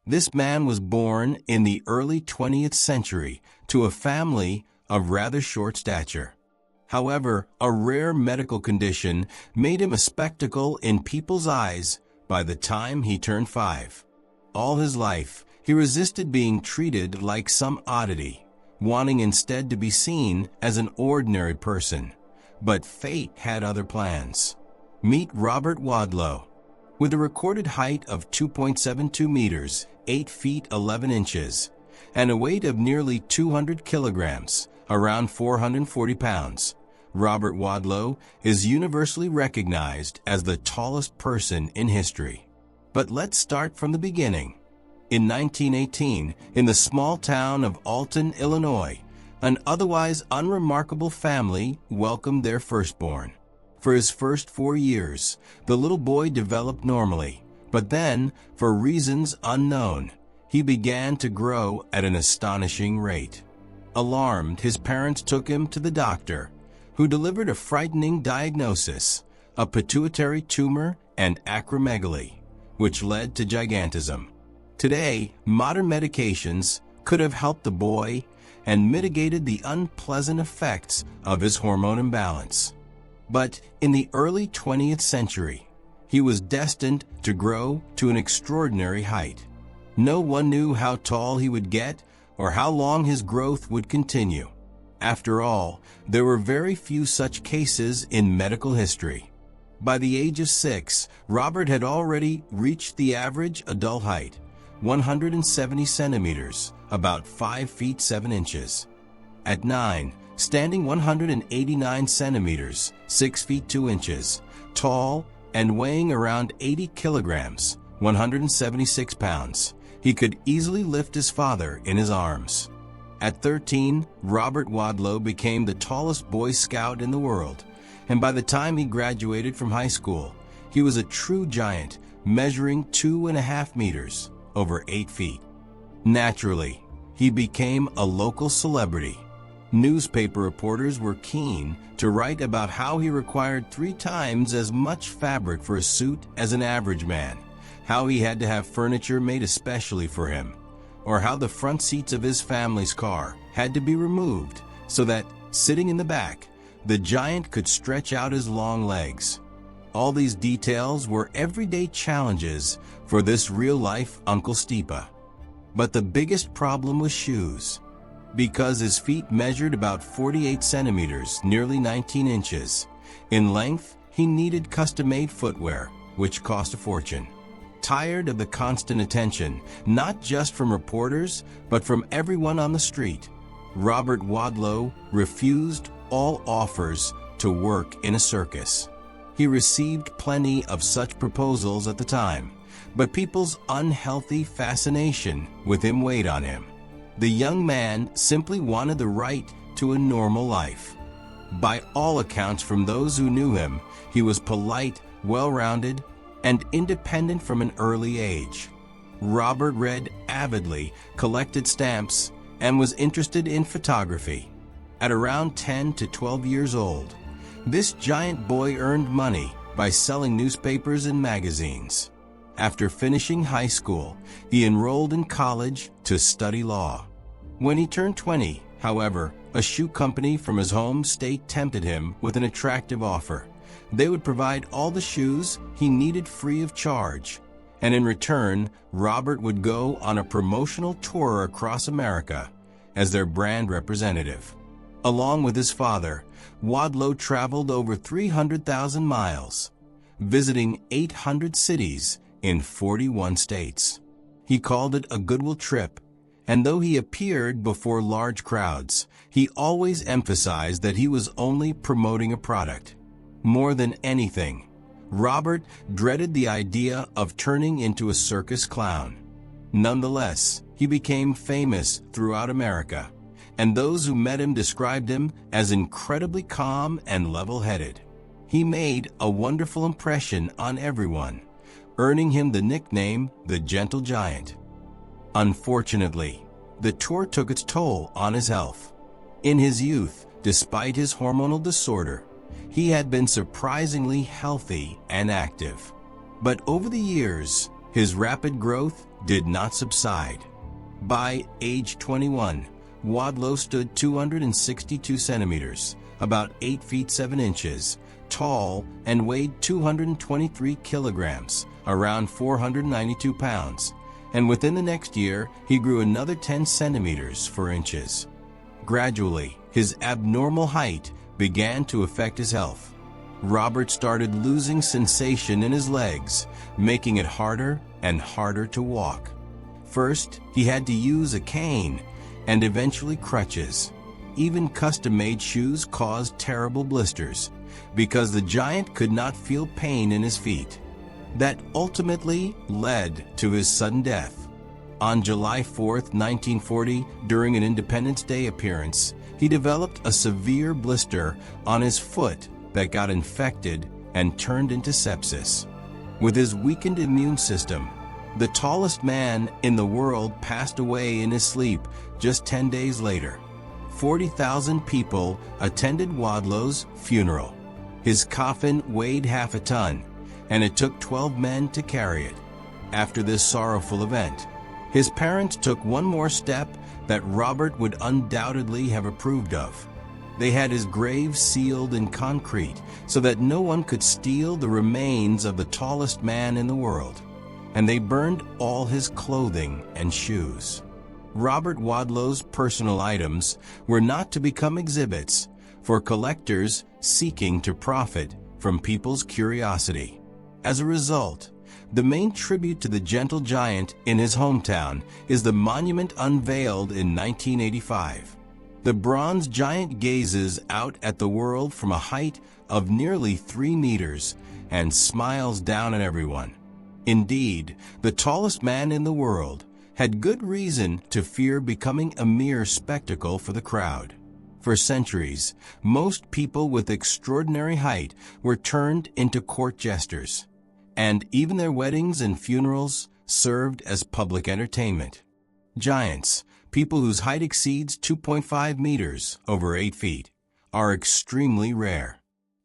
This man was born in the early 20th century to a family of rather short stature. However, a rare medical condition made him a spectacle in people's eyes by the time he turned 5. All his life, he resisted being treated like some oddity, wanting instead to be seen as an ordinary person. But fate had other plans. Meet Robert Wadlow. With a recorded height of 2.72 meters, 8 feet 11 inches, and a weight of nearly 200 kilograms, around 440 pounds, Robert Wadlow is universally recognized as the tallest person in history. But let's start from the beginning. In 1918, in the small town of Alton, Illinois, an otherwise unremarkable family welcomed their firstborn. For his first 4 years, the little boy developed normally, but then, for reasons unknown, he began to grow at an astonishing rate. Alarmed, his parents took him to the doctor, who delivered a frightening diagnosis, a pituitary tumor and acromegaly, which led to gigantism. Today, modern medications could have helped the boy and mitigated the unpleasant effects of his hormone imbalance. But in the early 20th century, he was destined to grow to an extraordinary height. No one knew how tall he would get or how long his growth would continue. After all, there were very few such cases in medical history. By the age of 6, Robert had already reached the average adult height, 170 centimeters, about 5 feet 7 inches. At 9, standing 189 centimeters, 6 feet 2 inches, tall and weighing around 80 kilograms, 176 pounds, he could easily lift his father in his arms. At 13, Robert Wadlow became the tallest Boy Scout in the world, and by the time he graduated from high school, he was a true giant, measuring 2.5 meters, over 8 feet. Naturally, he became a local celebrity. Newspaper reporters were keen to write about how he required 3 times as much fabric for a suit as an average man, how he had to have furniture made especially for him, or how the front seats of his family's car had to be removed so that, sitting in the back, the giant could stretch out his long legs. All these details were everyday challenges for this real-life Uncle Stipa. But the biggest problem was shoes. Because his feet measured about 48 centimeters, nearly 19 inches, in length, he needed custom-made footwear, which cost a fortune. Tired of the constant attention, not just from reporters, but from everyone on the street, Robert Wadlow refused all offers to work in a circus. He received plenty of such proposals at the time, but people's unhealthy fascination with him weighed on him. The young man simply wanted the right to a normal life. By all accounts from those who knew him, he was polite, well-rounded, and independent from an early age. Robert read avidly, collected stamps, and was interested in photography. At around 10 to 12 years old, this giant boy earned money by selling newspapers and magazines. After finishing high school, he enrolled in college to study law. When he turned 20, however, a shoe company from his home state tempted him with an attractive offer. They would provide all the shoes he needed free of charge, and in return, Robert would go on a promotional tour across America as their brand representative. Along with his father, Wadlow traveled over 300,000 miles, visiting 800 cities in 41 states. He called it a goodwill trip, and though he appeared before large crowds, he always emphasized that he was only promoting a product. More than anything, Robert dreaded the idea of turning into a circus clown. Nonetheless, he became famous throughout America, and those who met him described him as incredibly calm and level-headed. He made a wonderful impression on everyone, earning him the nickname the Gentle Giant. Unfortunately, the tour took its toll on his health. In his youth, despite his hormonal disorder, he had been surprisingly healthy and active. But over the years, his rapid growth did not subside. By age 21, Wadlow stood 262 centimeters, about 8 feet 7 inches, tall and weighed 223 kilograms, around 492 pounds, and within the next year, he grew another 10 centimeters 4 inches. Gradually, his abnormal height began to affect his health. Robert started losing sensation in his legs, making it harder and harder to walk. First, he had to use a cane and eventually crutches. Even custom-made shoes caused terrible blisters because the giant could not feel pain in his feet. That ultimately led to his sudden death. On July 4, 1940, during an Independence Day appearance, he developed a severe blister on his foot that got infected and turned into sepsis. With his weakened immune system, the tallest man in the world passed away in his sleep just 10 days later. 40,000 people attended Wadlow's funeral. His coffin weighed half a ton, and it took 12 men to carry it. After this sorrowful event, his parents took one more step that Robert would undoubtedly have approved of. They had his grave sealed in concrete so that no one could steal the remains of the tallest man in the world, and they burned all his clothing and shoes. Robert Wadlow's personal items were not to become exhibits for collectors seeking to profit from people's curiosity. As a result, the main tribute to the gentle giant in his hometown is the monument unveiled in 1985. The bronze giant gazes out at the world from a height of nearly 3 meters and smiles down at everyone. Indeed, the tallest man in the world had good reason to fear becoming a mere spectacle for the crowd. For centuries, most people with extraordinary height were turned into court jesters, and even their weddings and funerals served as public entertainment. Giants, people whose height exceeds 2.5 meters, over 8 feet, are extremely rare.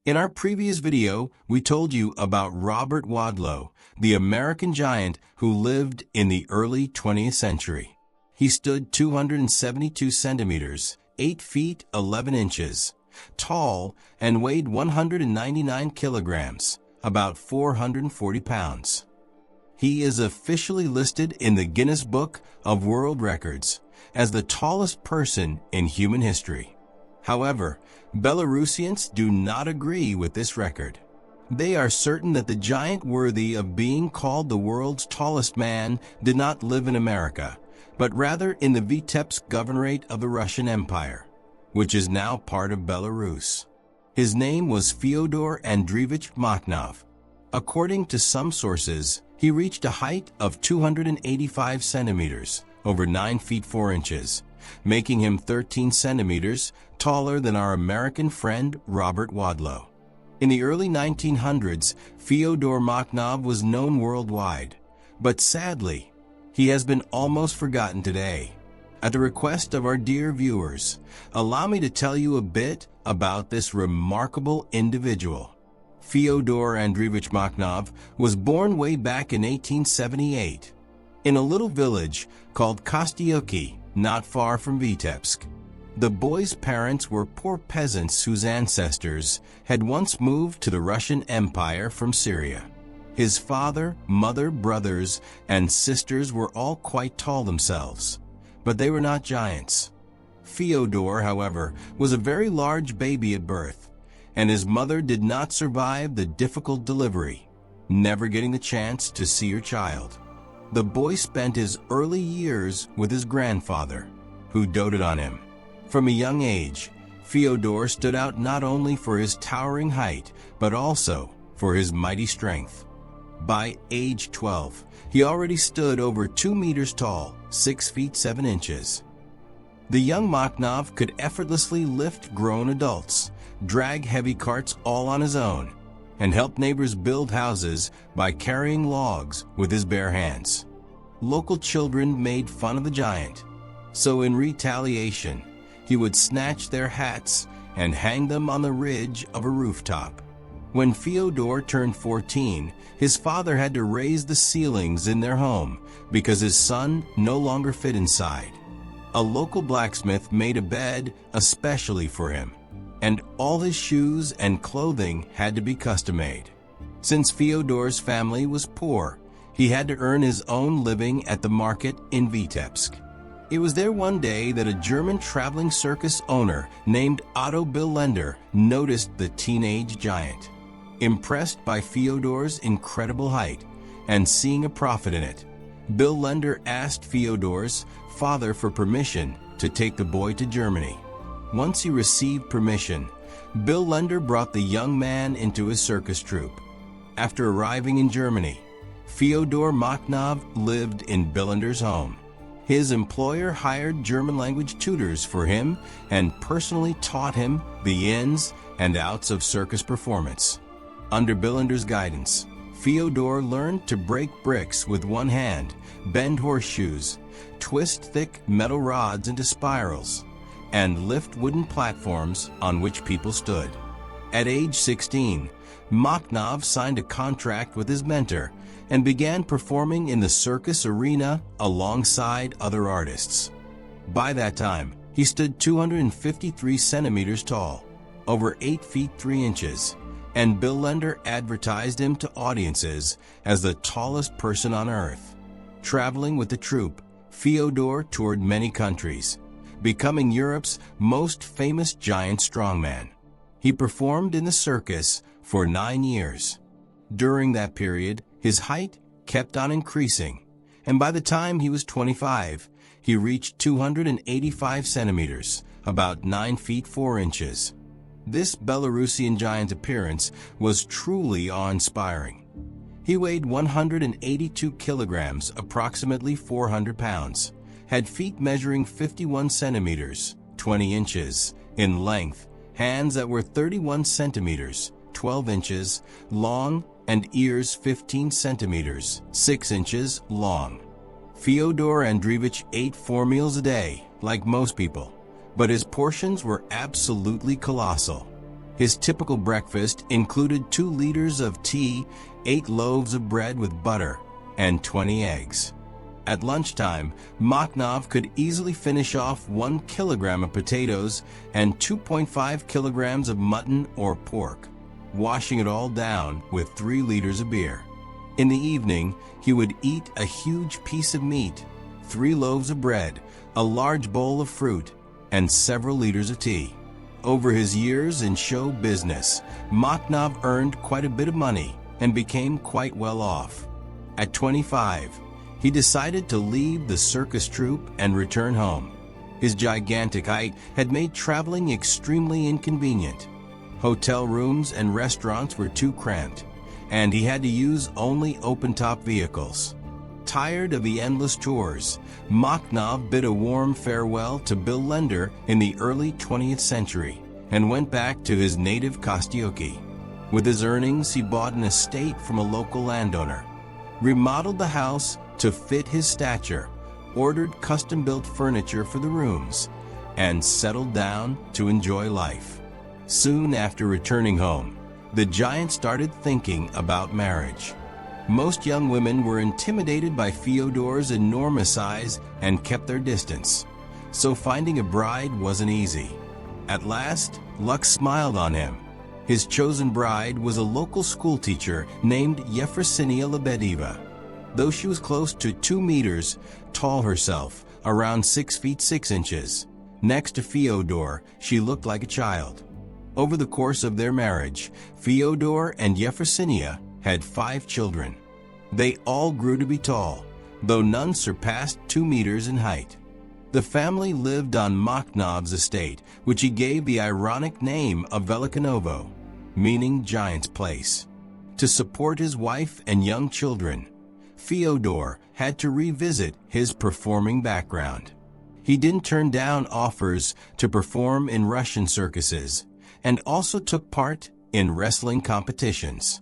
In our previous video, we told you about Robert Wadlow, the American giant who lived in the early 20th century. He stood 272 centimeters, 8 feet 11 inches, tall and weighed 199 kilograms, about 440 pounds. He is officially listed in the Guinness Book of World Records as the tallest person in human history. However, Belarusians do not agree with this record. They are certain that the giant worthy of being called the world's tallest man did not live in America, but rather in the Vitebsk Governorate of the Russian Empire, which is now part of Belarus. His name was Fyodor Andreevich Makhnov. According to some sources, he reached a height of 285 centimeters, over 9 feet 4 inches, making him 13 centimeters taller than our American friend Robert Wadlow. In the early 1900s, Fyodor Makhnov was known worldwide, but sadly, he has been almost forgotten today. At the request of our dear viewers, allow me to tell you a bit about this remarkable individual. Fyodor Andreevich Makhnov was born way back in 1878 in a little village called Kostyuki, not far from Vitebsk. The boy's parents were poor peasants whose ancestors had once moved to the Russian Empire from Syria. His father, mother, brothers, and sisters were all quite tall themselves, but they were not giants. Fyodor, however, was a very large baby at birth, and his mother did not survive the difficult delivery, never getting the chance to see her child. The boy spent his early years with his grandfather, who doted on him. From a young age, Fyodor stood out not only for his towering height, but also for his mighty strength. By age 12, he already stood over 2 meters tall, 6 feet 7 inches. The young Makhnov could effortlessly lift grown adults, drag heavy carts all on his own, and help neighbors build houses by carrying logs with his bare hands. Local children made fun of the giant, so in retaliation, he would snatch their hats and hang them on the ridge of a rooftop. When Fyodor turned 14, his father had to raise the ceilings in their home because his son no longer fit inside. A local blacksmith made a bed especially for him, and all his shoes and clothing had to be custom-made. Since Fyodor's family was poor, he had to earn his own living at the market in Vitebsk. It was there one day that a German traveling circus owner named Otto Billender noticed the teenage giant. Impressed by Fyodor's incredible height and seeing a profit in it, Billender asked Fyodor's father for permission to take the boy to Germany. Once he received permission, Billender brought the young man into his circus troupe. After arriving in Germany, Fyodor Makhnov lived in Billender's home. His employer hired German-language tutors for him and personally taught him the ins and outs of circus performance. Under Billender's guidance, Fyodor learned to break bricks with one hand, bend horseshoes, twist thick metal rods into spirals, and lift wooden platforms on which people stood. At age 16, Makhnov signed a contract with his mentor and began performing in the circus arena alongside other artists. By that time, he stood 253 centimeters tall, over 8 feet 3 inches, and Billender advertised him to audiences as the tallest person on earth. Traveling with the troupe, Fyodor toured many countries, becoming Europe's most famous giant strongman. He performed in the circus for 9 years. During that period, his height kept on increasing, and by the time he was 25, he reached 285 centimeters, about 9 feet 4 inches. This Belarusian giant appearance was truly awe-inspiring. He weighed 182 kilograms, approximately 400 pounds, had feet measuring 51 centimeters, 20 inches, in length, hands that were 31 centimeters, 12 inches, long, and ears 15 centimeters, 6 inches, long. Fyodor Andreevich ate 4 meals a day, like most people, but his portions were absolutely colossal. His typical breakfast included 2 liters of tea, 8 loaves of bread with butter, and 20 eggs. At lunchtime, Makhnov could easily finish off 1 kilogram of potatoes and 2.5 kilograms of mutton or pork, washing it all down with 3 liters of beer. In the evening, he would eat a huge piece of meat, 3 loaves of bread, a large bowl of fruit, and several liters of tea. Over his years in show business, Makhnov earned quite a bit of money and became quite well off. At 25, he decided to leave the circus troupe and return home. His gigantic height had made traveling extremely inconvenient. Hotel rooms and restaurants were too cramped, and he had to use only open-top vehicles. Tired of the endless tours, Makhnov bid a warm farewell to Billender in the early 20th century and went back to his native Kostyoki. With his earnings, he bought an estate from a local landowner, remodeled the house to fit his stature, ordered custom-built furniture for the rooms, and settled down to enjoy life. Soon after returning home, the giant started thinking about marriage. Most young women were intimidated by Fyodor's enormous size and kept their distance, so finding a bride wasn't easy. At last, luck smiled on him. His chosen bride was a local schoolteacher named Yefrosinia Lebedeva. Though she was close to 2 meters tall herself, around 6 feet 6 inches, next to Fyodor, she looked like a child. Over the course of their marriage, Fyodor and Yefrosinia had 5 children. They all grew to be tall, though none surpassed 2 meters in height. The family lived on Makhnov's estate, which he gave the ironic name of Velikanovo, meaning giant's place. To support his wife and young children, Fyodor had to revisit his performing background. He didn't turn down offers to perform in Russian circuses, and also took part in wrestling competitions.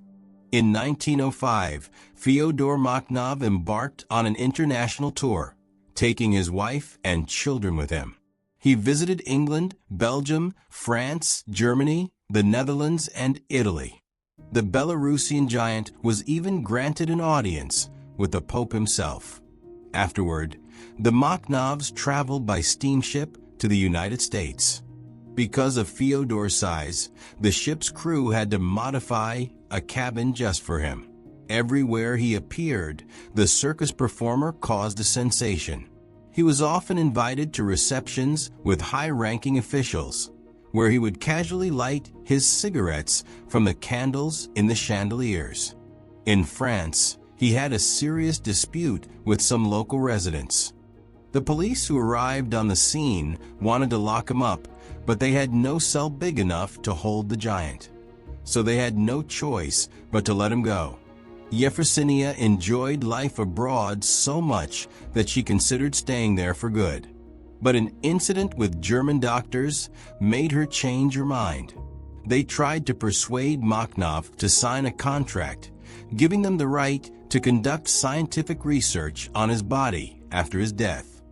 In 1905, Fyodor Makhnov embarked on an international tour, taking his wife and children with him. He visited England, Belgium, France, Germany, the Netherlands, and Italy. the Belarusian giant was even granted an audience with the Pope himself. Afterward, the Makhnovs traveled by steamship to the United States. Because of Fyodor's size, the ship's crew had to modify a cabin just for him. Everywhere he appeared, the circus performer caused a sensation. He was often invited to receptions with high-ranking officials, where he would casually light his cigarettes from the candles in the chandeliers. In France, he had a serious dispute with some local residents. The police who arrived on the scene wanted to lock him up, but they had no cell big enough to hold the giant. So they had no choice but to let him go. Yefrosinia enjoyed life abroad so much that she considered staying there for good. But an incident with German doctors made her change her mind. They tried to persuade Makhnov to sign a contract, giving them the right to conduct scientific research on his body after his death.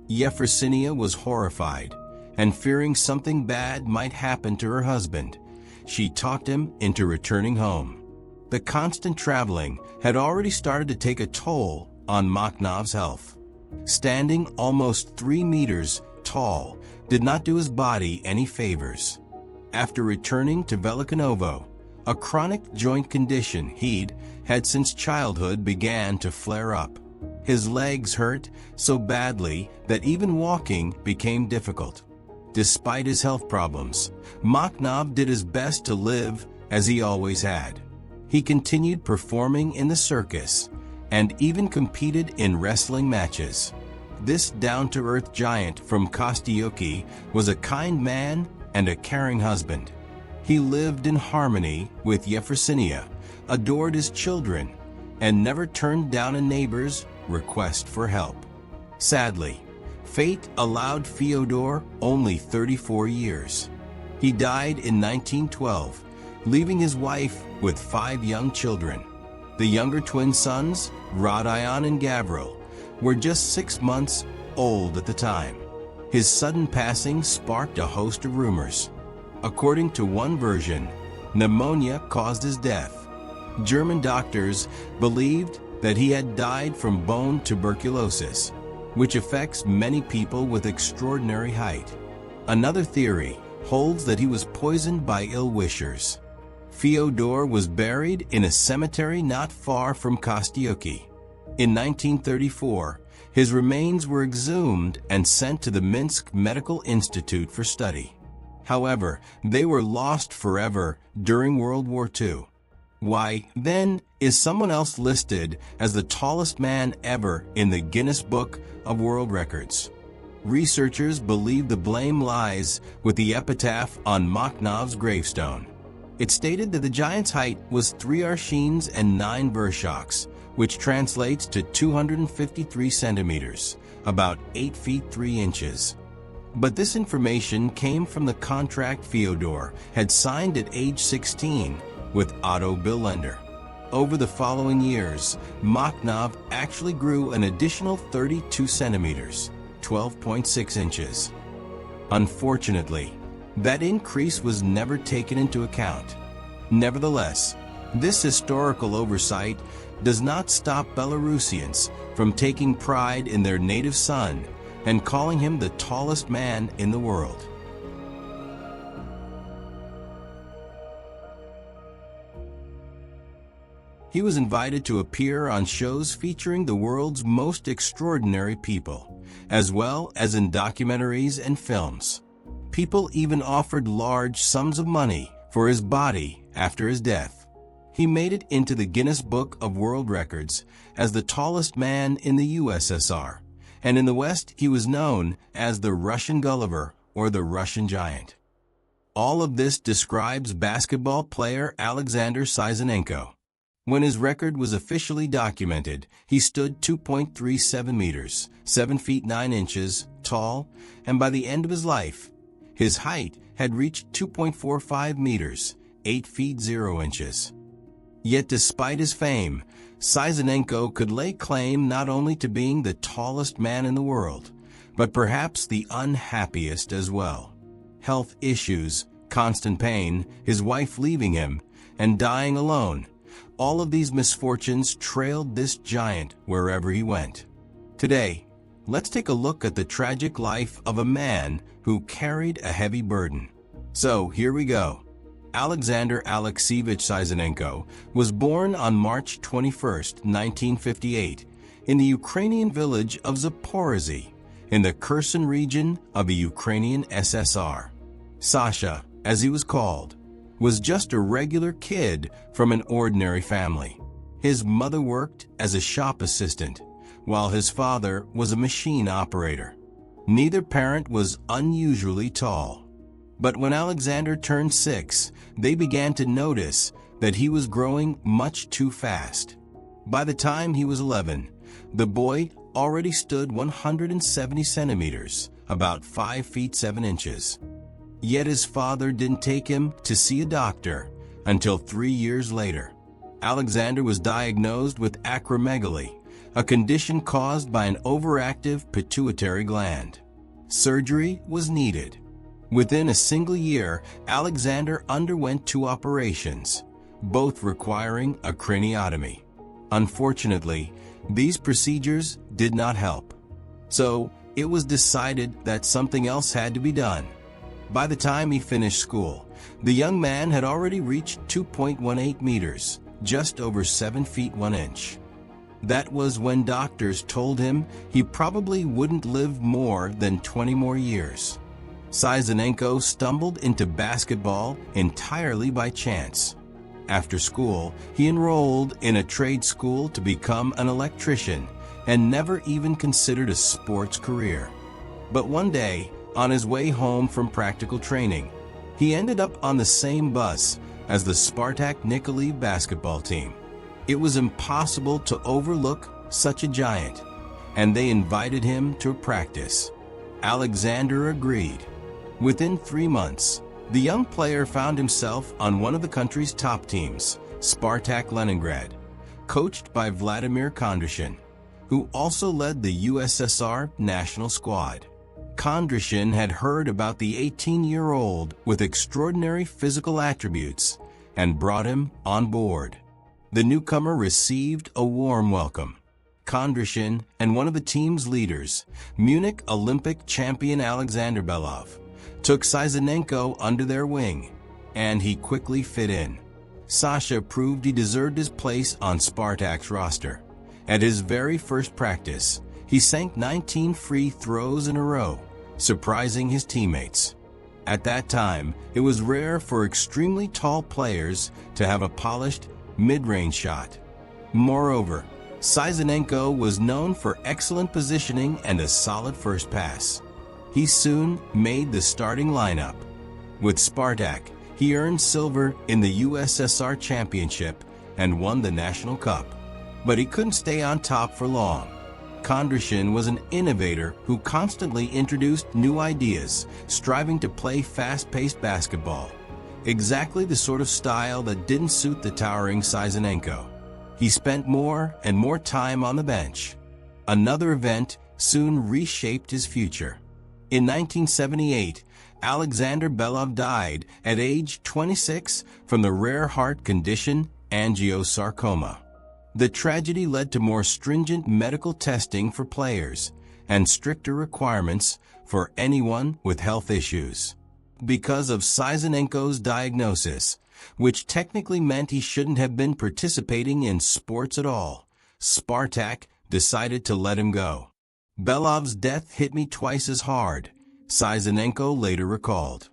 Yefrosinia was horrified, and fearing something bad might happen to her husband, she talked him into returning home. The constant traveling had already started to take a toll on Makhnov's health. Standing almost 3 meters tall did not do his body any favors. After returning to Velikanovo, a chronic joint condition he'd had since childhood began to flare up. His legs hurt so badly that even walking became difficult. Despite his health problems, Makhnov did his best to live as he always had. He continued performing in the circus and even competed in wrestling matches. This down-to-earth giant from Kostyuki was a kind man and a caring husband. He lived in harmony with Yefrosinia, adored his children, and never turned down a neighbor's request for help. Sadly, fate allowed Fyodor only 34 years. He died in 1912, leaving his wife with 5 young children. The younger twin sons, Rodion and Gavril, were just 6 months old at the time. His sudden passing sparked a host of rumors. According to one version, pneumonia caused his death. German doctors believed that he had died from bone tuberculosis, which affects many people with extraordinary height. Another theory holds that he was poisoned by ill-wishers. Fyodor was buried in a cemetery not far from Kostyuki. In 1934, his remains were exhumed and sent to the Minsk Medical Institute for study. However, they were lost forever during World War II. Why, then, is someone else listed as the tallest man ever in the Guinness Book of World Records? Researchers believe the blame lies with the epitaph on Makhnov's gravestone. It stated that the giant's height was 3 arshins and 9 vershoks, which translates to 253 centimeters, about 8 feet 3 inches. But this information came from the contract Fyodor had signed at age 16 with Otto Billender. Over the following years, Makhnov actually grew an additional 32 centimeters, 12.6 inches. Unfortunately, that increase was never taken into account. Nevertheless, this historical oversight does not stop Belarusians from taking pride in their native son and calling him the tallest man in the world. He was invited to appear on shows featuring the world's most extraordinary people, as well as in documentaries and films. People even offered large sums of money for his body after his death. He made it into the Guinness Book of World Records as the tallest man in the USSR, and in the West he was known as the Russian Gulliver or the Russian Giant. All of this describes basketball player Alexander Syzanenko. When his record was officially documented, he stood 2.37 meters, 7 feet 9 inches tall, and by the end of his life, his height had reached 2.45 meters, 8 feet 0 inches. Yet despite his fame, Syzanenko could lay claim not only to being the tallest man in the world, but perhaps the unhappiest as well. Health issues, constant pain, his wife leaving him, and dying alone. All of these misfortunes trailed this giant wherever he went. Today, let's take a look at the tragic life of a man who carried a heavy burden. So, here we go. Alexander Alexeyevich Sizanenko was born on March 21, 1958, in the Ukrainian village of Zaporizhzhia, in the Kherson region of the Ukrainian SSR. Sasha, as he was called, was just a regular kid from an ordinary family. His mother worked as a shop assistant, while his father was a machine operator. Neither parent was unusually tall. But when Alexander turned 6, they began to notice that he was growing much too fast. By the time he was 11, the boy already stood 170 centimeters, about 5 feet 7 inches. Yet his father didn't take him to see a doctor until 3 years later. Alexander was diagnosed with acromegaly, a condition caused by an overactive pituitary gland. Surgery was needed. Within a single year, Alexander underwent 2 operations, both requiring a craniotomy. Unfortunately, these procedures did not help. So, it was decided that something else had to be done. By the time he finished school, the young man had already reached 2.18 meters, just over 7 feet 1 inch. That was when doctors told him he probably wouldn't live more than 20 more years. Sizanenko stumbled into basketball entirely by chance. After school, he enrolled in a trade school to become an electrician and never even considered a sports career. But one day, on his way home from practical training, he ended up on the same bus as the Spartak Nikolaev basketball team. It was impossible to overlook such a giant, and they invited him to practice. Alexander agreed. Within 3 months, the young player found himself on one of the country's top teams, Spartak Leningrad, coached by Vladimir Kondrashin, who also led the USSR national squad. Kondrashin had heard about the 18-year-old with extraordinary physical attributes and brought him on board. The newcomer received a warm welcome. Kondrashin and one of the team's leaders, Munich Olympic champion Alexander Belov, took Sizanenko under their wing, and he quickly fit in. Sasha proved he deserved his place on Spartak's roster. At his very first practice, he sank 19 free throws in a row, surprising his teammates. At that time, it was rare for extremely tall players to have a polished mid-range shot. Moreover, Sizanenko was known for excellent positioning and a solid first pass. He soon made the starting lineup. With Spartak, he earned silver in the USSR Championship and won the National Cup. But he couldn't stay on top for long. Kondrashin was an innovator who constantly introduced new ideas, striving to play fast-paced basketball. Exactly the sort of style that didn't suit the towering Sizanenko. He spent more and more time on the bench. Another event soon reshaped his future. In 1978, Alexander Belov died at age 26 from the rare heart condition angiosarcoma. The tragedy led to more stringent medical testing for players and stricter requirements for anyone with health issues. Because of Sizanenko's diagnosis, which technically meant he shouldn't have been participating in sports at all, Spartak decided to let him go. Belov's death hit me twice as hard, Sizanenko later recalled.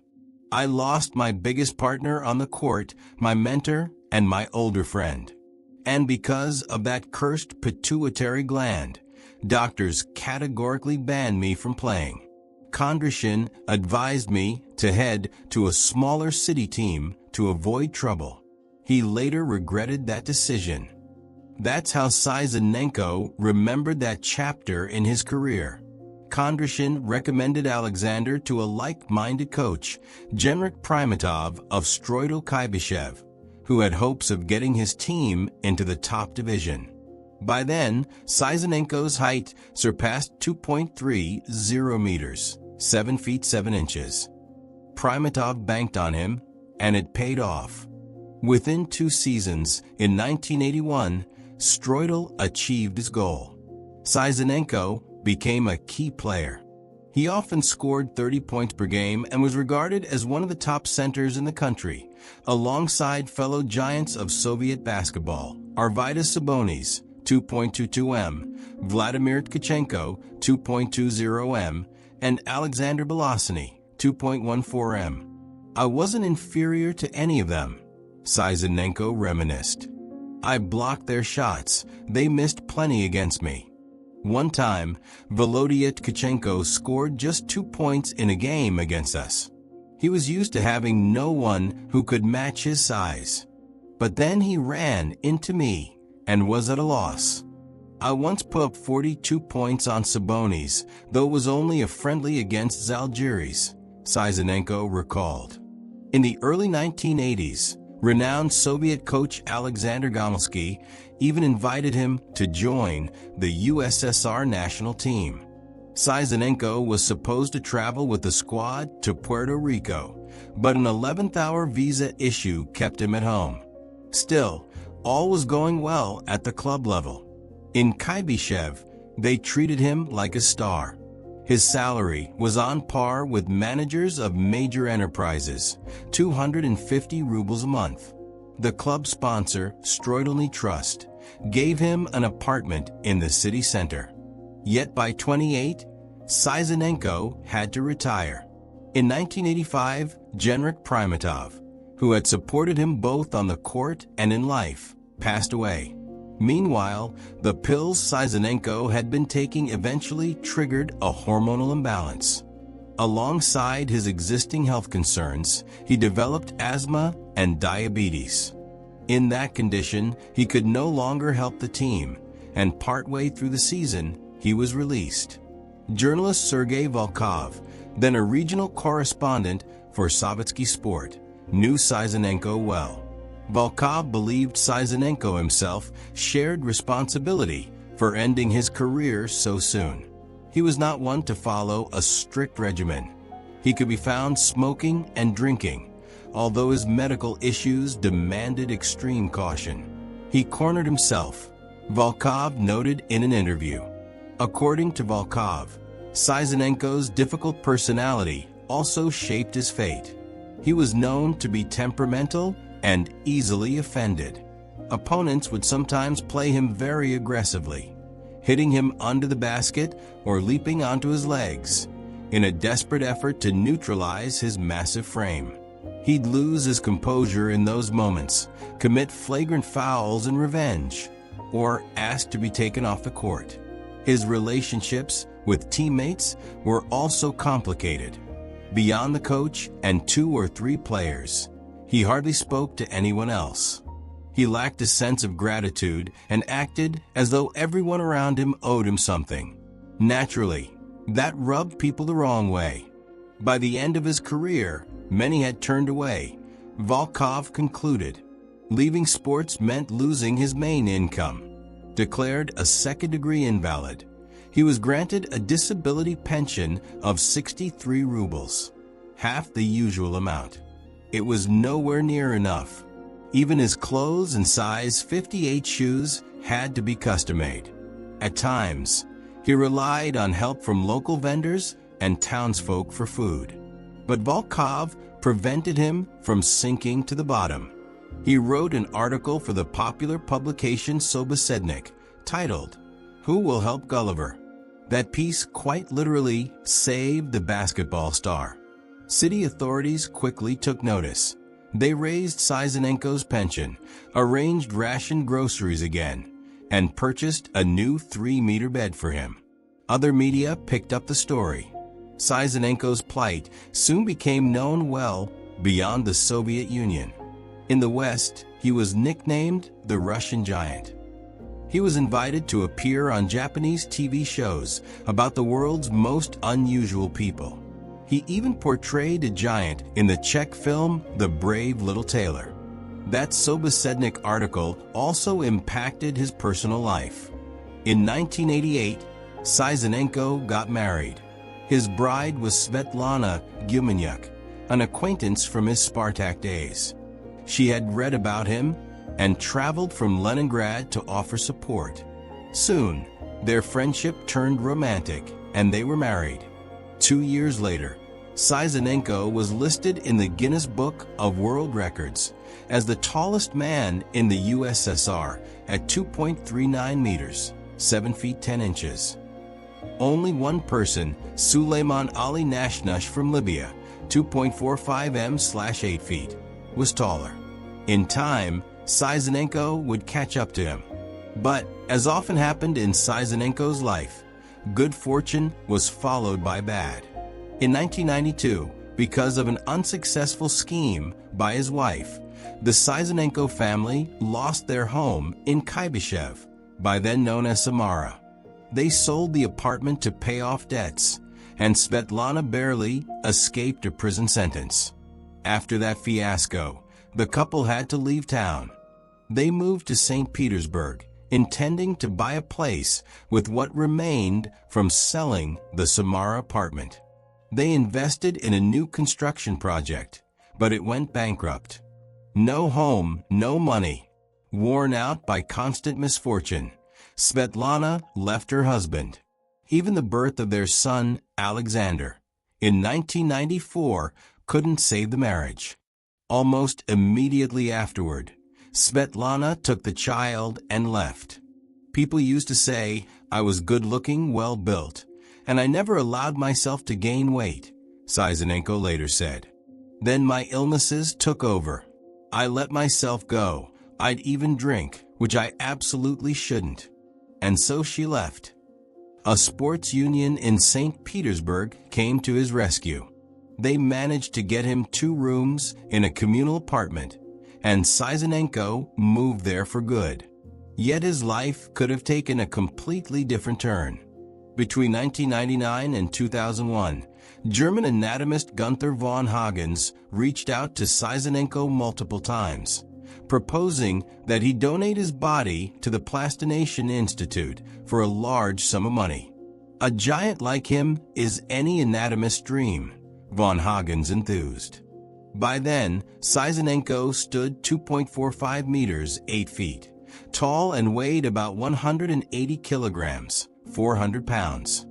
I lost my biggest partner on the court, my mentor, and my older friend. And because of that cursed pituitary gland, doctors categorically banned me from playing. Kondrashin advised me to head to a smaller city team to avoid trouble. He later regretted that decision. That's how Sizanenko remembered that chapter in his career. Kondrashin recommended Alexander to a like-minded coach, Genrik Primatov of Stroidel Kybyshev, who had hopes of getting his team into the top division. By then, Sizanenko's height surpassed 2.30 meters, 7 feet 7 inches. Primatov banked on him, and it paid off. Within 2 seasons, in 1981, Streudel achieved his goal. Sizanenko became a key player. He often scored 30 points per game and was regarded as one of the top centers in the country, alongside fellow giants of Soviet basketball, Arvydas Sabonis, 2.22 m, Vladimir Tkachenko, 2.20 m, and Alexander Belosiny, 2.14 m. I wasn't inferior to any of them, Sizanenko reminisced. I blocked their shots. They missed plenty against me. One time, Volodya Tkachenko scored just 2 points in a game against us. He was used to having no one who could match his size. But then he ran into me and was at a loss. I once put up 42 points on Sabonis, though it was only a friendly against Zalgiris, Sizanenko recalled. In the early 1980s, renowned Soviet coach Alexander Gomelsky even invited him to join the USSR national team. Sizanenko was supposed to travel with the squad to Puerto Rico, but an 11th-hour visa issue kept him at home. Still, all was going well at the club level. In Kuybyshev, they treated him like a star. His salary was on par with managers of major enterprises, 250 rubles a month. The club sponsor, Streudel Trust, gave him an apartment in the city center. Yet by 28, Sizanenko had to retire. In 1985, Genrikh Primatov, who had supported him both on the court and in life, passed away. Meanwhile, the pills Sizanenko had been taking eventually triggered a hormonal imbalance. Alongside his existing health concerns, he developed asthma and diabetes. In that condition, he could no longer help the team, and partway through the season, he was released. Journalist Sergei Volkov, then a regional correspondent for Sovetski Sport, knew Sizanenko well. Volkov believed Sizanenko himself shared responsibility for ending his career so soon. He was not one to follow a strict regimen. He could be found smoking and drinking, although his medical issues demanded extreme caution. He cornered himself, Volkov noted in an interview. According to Volkov, Sizanenko's difficult personality also shaped his fate. He was known to be temperamental and easily offended. Opponents would sometimes play him very aggressively, hitting him under the basket or leaping onto his legs, in a desperate effort to neutralize his massive frame. He'd lose his composure in those moments, commit flagrant fouls in revenge, or ask to be taken off the court. His relationships with teammates were also complicated. Beyond the coach and 2 or 3 players, he hardly spoke to anyone else. He lacked a sense of gratitude and acted as though everyone around him owed him something. Naturally, that rubbed people the wrong way. By the end of his career, many had turned away, Volkov concluded. Leaving sports meant losing his main income. Declared a second-degree invalid, he was granted a disability pension of 63 rubles, half the usual amount. It was nowhere near enough. Even his clothes and size 58 shoes had to be custom-made. At times, he relied on help from local vendors and townsfolk for food. But Volkov prevented him from sinking to the bottom. He wrote an article for the popular publication Sobosednik, titled, "Who Will Help Gulliver?" That piece quite literally saved the basketball star. City authorities quickly took notice. They raised Sizanenko's pension, arranged rationed groceries again, and purchased a new 3-meter bed for him. Other media picked up the story. Sizanenko's plight soon became known well beyond the Soviet Union. In the West, he was nicknamed the Russian Giant. He was invited to appear on Japanese TV shows about the world's most unusual people. He even portrayed a giant in the Czech film The Brave Little Tailor. That Sobosednik article also impacted his personal life. In 1988, Sizanenko got married. His bride was Svetlana Gumenyuk, an acquaintance from his Spartak days. She had read about him and traveled from Leningrad to offer support. Soon, their friendship turned romantic and they were married. 2 years later, Sizanenko was listed in the Guinness Book of World Records as the tallest man in the USSR at 2.39 meters, 7 feet 10 inches. Only one person, Suleiman Ali Nashnash from Libya, 2.45 m/8 feet, was taller. In time, Sizanenko would catch up to him. But, as often happened in Sizanenko's life, good fortune was followed by bad. In 1992, because of an unsuccessful scheme by his wife, the Sizanenko family lost their home in Kybyshev, by then known as Samara. They sold the apartment to pay off debts, and Svetlana barely escaped a prison sentence. After that fiasco, the couple had to leave town. They moved to St. Petersburg, intending to buy a place with what remained from selling the Samara apartment. They invested in a new construction project, but it went bankrupt. No home, no money. Worn out by constant misfortune, Svetlana left her husband. Even the birth of their son, Alexander, in 1994, couldn't save the marriage. Almost immediately afterward, Svetlana took the child and left. People used to say I was good-looking, well-built, and I never allowed myself to gain weight, Sizanenko later said. Then my illnesses took over. I let myself go. I'd even drink, which I absolutely shouldn't. And so she left. A sports union in St. Petersburg came to his rescue. They managed to get him 2 rooms in a communal apartment, and Sizanenko moved there for good. Yet his life could have taken a completely different turn. Between 1999 and 2001, German anatomist Gunther von Hagens reached out to Sizanenko multiple times, proposing that he donate his body to the Plastination Institute for a large sum of money. A giant like him is any anatomist's dream, von Hagens enthused. By then, Sizanenko stood 2.45 meters, 8 feet, tall and weighed about 180 kilograms, 400 pounds.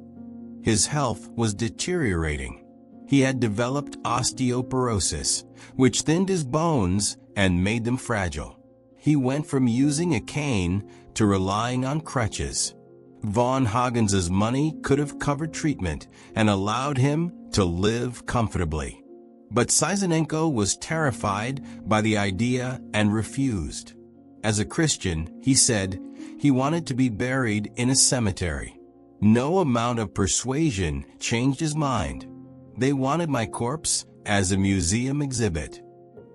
His health was deteriorating. He had developed osteoporosis, which thinned his bones and made them fragile. He went from using a cane to relying on crutches. Von Hagens's money could have covered treatment and allowed him to live comfortably. But Sizanenko was terrified by the idea and refused. As a Christian, he said he wanted to be buried in a cemetery. No amount of persuasion changed his mind. They wanted my corpse as a museum exhibit.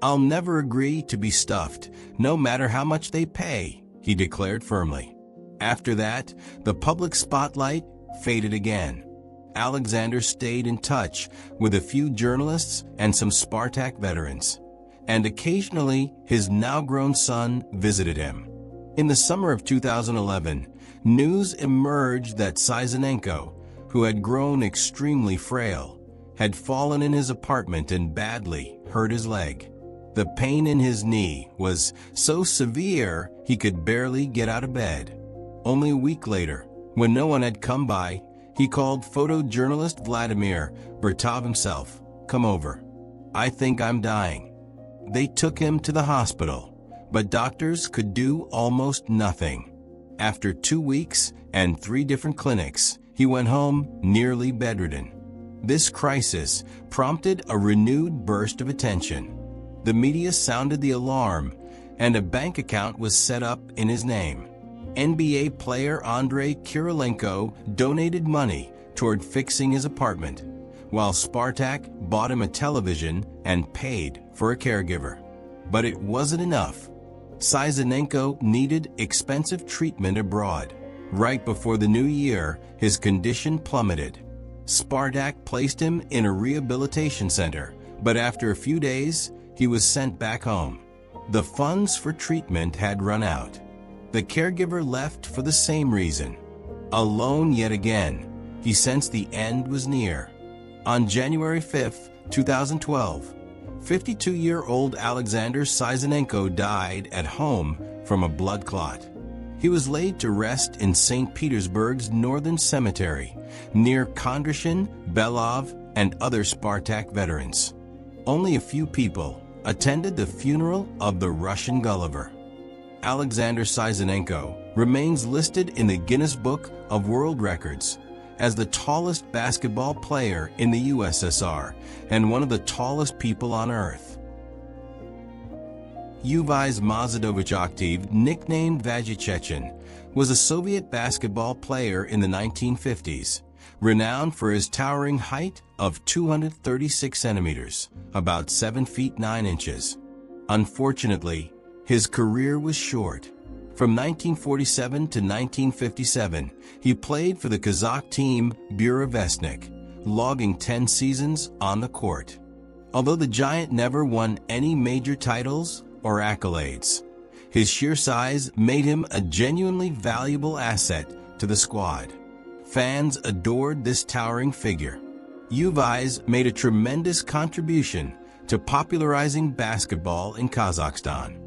I'll never agree to be stuffed, no matter how much they pay, he declared firmly. After that, the public spotlight faded again. Alexander stayed in touch with a few journalists and some Spartak veterans, and occasionally his now-grown son visited him. In the summer of 2011, news emerged that Sizanenko, who had grown extremely frail, had fallen in his apartment and badly hurt his leg. The pain in his knee was so severe he could barely get out of bed. Only a week later, when no one had come by, he called photojournalist Vladimir Bertov himself. "Come over. I think I'm dying." They took him to the hospital, but doctors could do almost nothing. After 2 weeks and 3 different clinics, he went home nearly bedridden. This crisis prompted a renewed burst of attention. The media sounded the alarm, and a bank account was set up in his name. NBA player Andrei Kirilenko donated money toward fixing his apartment, while Spartak bought him a television and paid for a caregiver. But it wasn't enough. Sizanenko needed expensive treatment abroad. Right before the new year, his condition plummeted. Spartak placed him in a rehabilitation center, but after a few days, he was sent back home. The funds for treatment had run out. The caregiver left for the same reason. Alone yet again, he sensed the end was near. On January 5, 2012, 52-year-old Alexander Syzanenko died at home from a blood clot. He was laid to rest in St. Petersburg's Northern Cemetery, near Kondrashin, Belov, and other Spartak veterans. Only a few people attended the funeral of the Russian Gulliver. Alexander Syzanenko remains listed in the Guinness Book of World Records as the tallest basketball player in the USSR and one of the tallest people on Earth. Yuvai Mazadovich Aktiv, nicknamed Vazhechechin, was a Soviet basketball player in the 1950s, renowned for his towering height of 236 centimeters, about 7 feet 9 inches. Unfortunately, his career was short. From 1947 to 1957, he played for the Kazakh team Burevestnik, logging 10 seasons on the court. Although the Giant never won any major titles or accolades, his sheer size made him a genuinely valuable asset to the squad. Fans adored this towering figure. Yuvai made a tremendous contribution to popularizing basketball in Kazakhstan.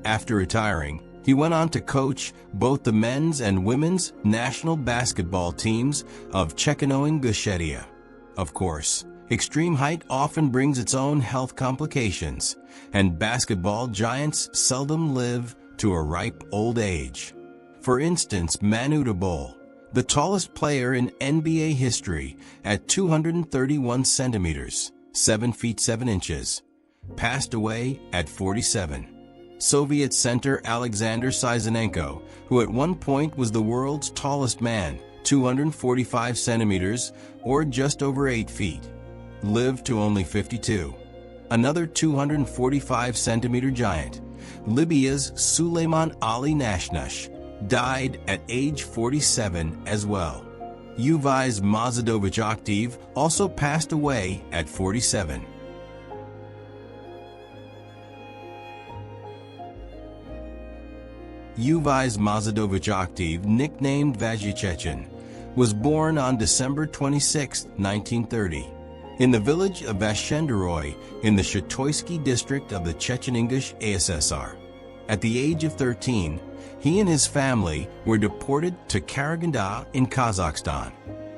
After retiring, he went on to coach both the men's and women's national basketball teams of Chekhono-Ingushetia. Of course, extreme height often brings its own health complications, and basketball giants seldom live to a ripe old age. For instance, Manu Ginobili, the tallest player in NBA history at 231 centimeters, 7 feet 7 inches, passed away at 47. Soviet center Alexander Syzanenko, who at one point was the world's tallest man, 245 centimeters or just over 8 feet, lived to only 52. Another 245-centimeter giant, Libya's Suleiman Ali Nashnash, died at age 47 as well. Yuvai Mazadovich Aktiv also passed away at 47. Yuvai Mazadovich Aktiv, nicknamed Vazhechechin, was born on December 26, 1930, in the village of Vashenderoy in the Shatoysky district of the Chechen-Ingush ASSR. At the age of 13, he and his family were deported to Karaganda in Kazakhstan.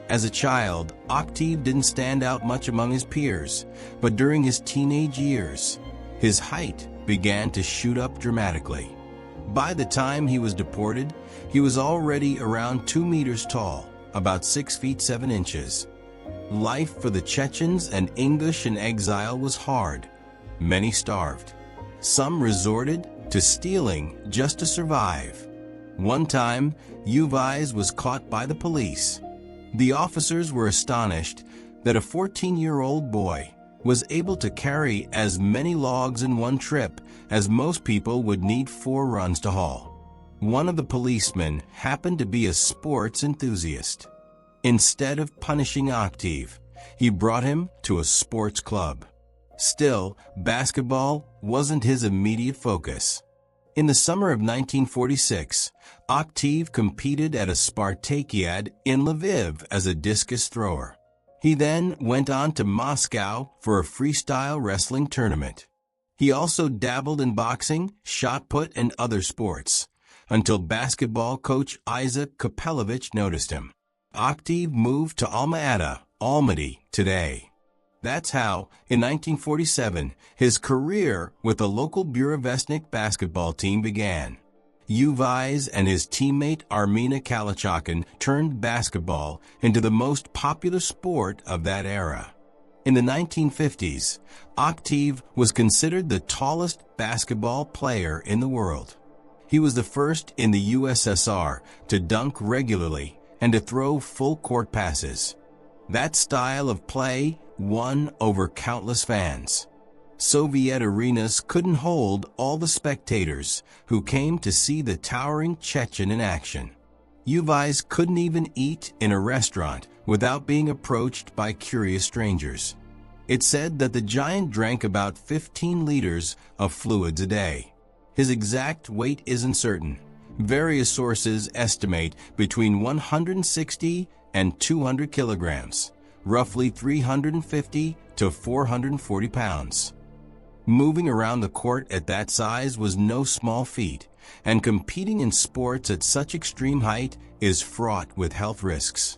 As a child, Aktiv didn't stand out much among his peers, but during his teenage years, his height began to shoot up dramatically. By the time he was deported, he was already around 2 meters tall, about 6 feet 7 inches. Life for the Chechens and Ingush in exile was hard. Many starved. Some resorted to stealing just to survive. One time, Yuvai was caught by the police. The officers were astonished that a 14-year-old boy was able to carry as many logs in one trip as most people would need 4 runs to haul. One of the policemen happened to be a sports enthusiast. Instead of punishing Aktiv, he brought him to a sports club. Still, basketball wasn't his immediate focus. In the summer of 1946, Aktiv competed at a Spartakiad in Lviv as a discus thrower. He then went on to Moscow for a freestyle wrestling tournament. He also dabbled in boxing, shot put, and other sports, until basketball coach Isaac Kapelovich noticed him. Aktiv moved to Alma-Ata, Almaty, today. That's how, in 1947, his career with the local Burevestnik basketball team began. Yuvai and his teammate Armina Kalichakin turned basketball into the most popular sport of that era. In the 1950s, Aktiv was considered the tallest basketball player in the world. He was the first in the USSR to dunk regularly and to throw full-court passes. That style of play won over countless fans. Soviet arenas couldn't hold all the spectators who came to see the towering Chechen in action. Yuvai couldn't even eat in a restaurant without being approached by curious strangers. It's said that the giant drank about 15 liters of fluids a day. His exact weight isn't certain. Various sources estimate between 160 and 200 kilograms, roughly 350 to 440 pounds. Moving around the court at that size was no small feat, and competing in sports at such extreme height is fraught with health risks.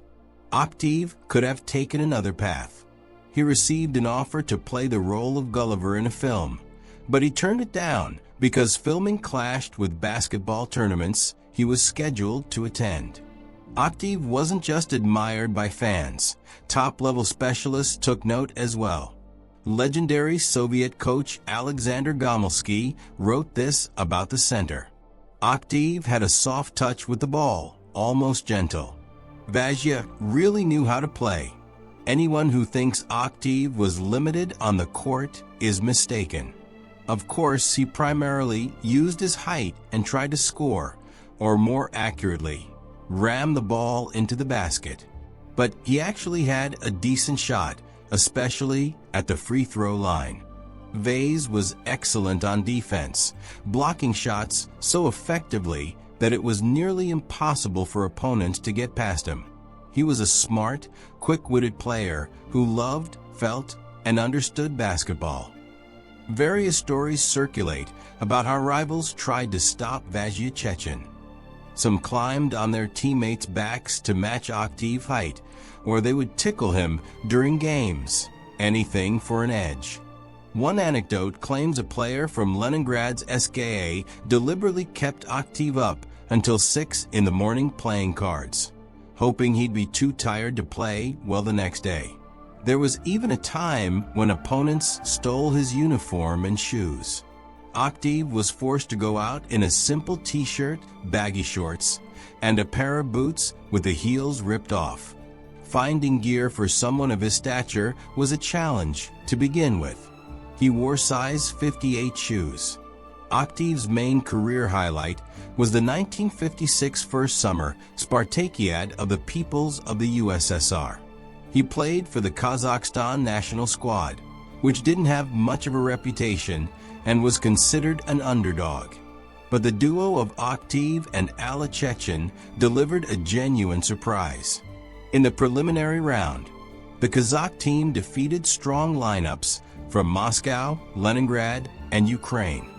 Octave could have taken another path. He received an offer to play the role of Gulliver in a film, but he turned it down because filming clashed with basketball tournaments he was scheduled to attend. Octave wasn't just admired by fans. Top-level specialists took note as well. Legendary Soviet coach Alexander Gomelsky wrote this about the center. Octave had a soft touch with the ball, almost gentle. Vazia really knew how to play. Anyone who thinks Octave was limited on the court is mistaken. Of course, he primarily used his height and tried to score, or more accurately, ram the ball into the basket. But he actually had a decent shot, especially at the free throw line. Vaz was excellent on defense, blocking shots so effectively that it was nearly impossible for opponents to get past him. He was a smart, quick-witted player who loved, felt, and understood basketball. Various stories circulate about how rivals tried to stop Vazia Chechen. Some climbed on their teammates' backs to match Octave's height, or they would tickle him during games, anything for an edge. One anecdote claims a player from Leningrad's SKA deliberately kept Octave up until 6 in the morning playing cards, hoping he'd be too tired to play well the next day. There was even a time when opponents stole his uniform and shoes. Octave was forced to go out in a simple t-shirt, baggy shorts, and a pair of boots with the heels ripped off. Finding gear for someone of his stature was a challenge to begin with. He wore size 58 shoes. Octave's main career highlight was the 1956 first summer Spartakiad of the Peoples of the USSR. He played for the Kazakhstan national squad, which didn't have much of a reputation and was considered an underdog. But the duo of Octave and Ala Chechen delivered a genuine surprise. In the preliminary round, the Kazakh team defeated strong lineups from Moscow, Leningrad, and Ukraine.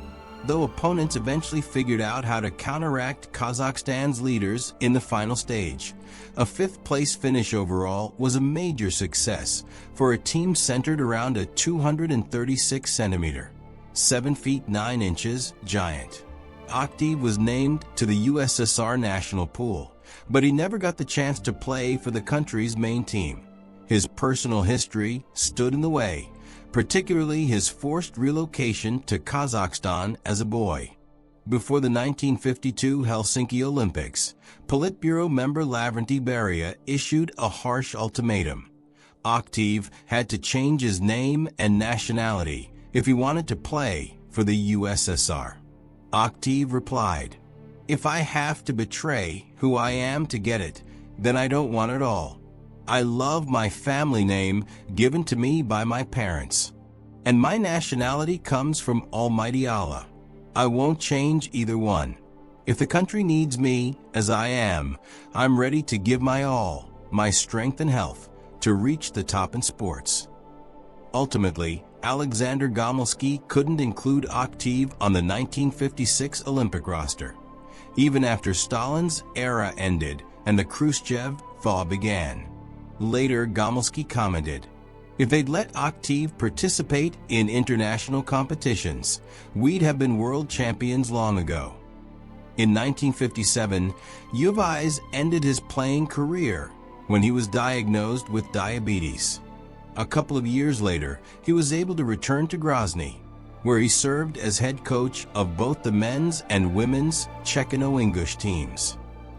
Though opponents eventually figured out how to counteract Kazakhstan's leaders in the final stage, a fifth-place finish overall was a major success for a team centered around a 236-centimeter, 7 feet 9 inches giant. Octave was named to the USSR national pool, but he never got the chance to play for the country's main team. His personal history stood in the way, particularly his forced relocation to Kazakhstan as a boy. Before the 1952 Helsinki Olympics, Politburo member Lavrenti Beria issued a harsh ultimatum. Octave had to change his name and nationality if he wanted to play for the USSR. Octave replied, "If I have to betray who I am to get it, then I don't want it all. I love my family name given to me by my parents, and my nationality comes from Almighty Allah. I won't change either one. If the country needs me as I am, I'm ready to give my all, my strength and health, to reach the top in sports." Ultimately, Alexander Gomelsky couldn't include Octave on the 1956 Olympic roster, even after Stalin's era ended and the Khrushchev thaw began. Later, Gomelsky commented, "If they'd let Octave participate in international competitions, we'd have been world champions long ago." In 1957, Uvais ended his playing career when he was diagnosed with diabetes. A couple of years later, he was able to return to Grozny, where he served as head coach of both the men's and women's Chekhono-Ingush teams.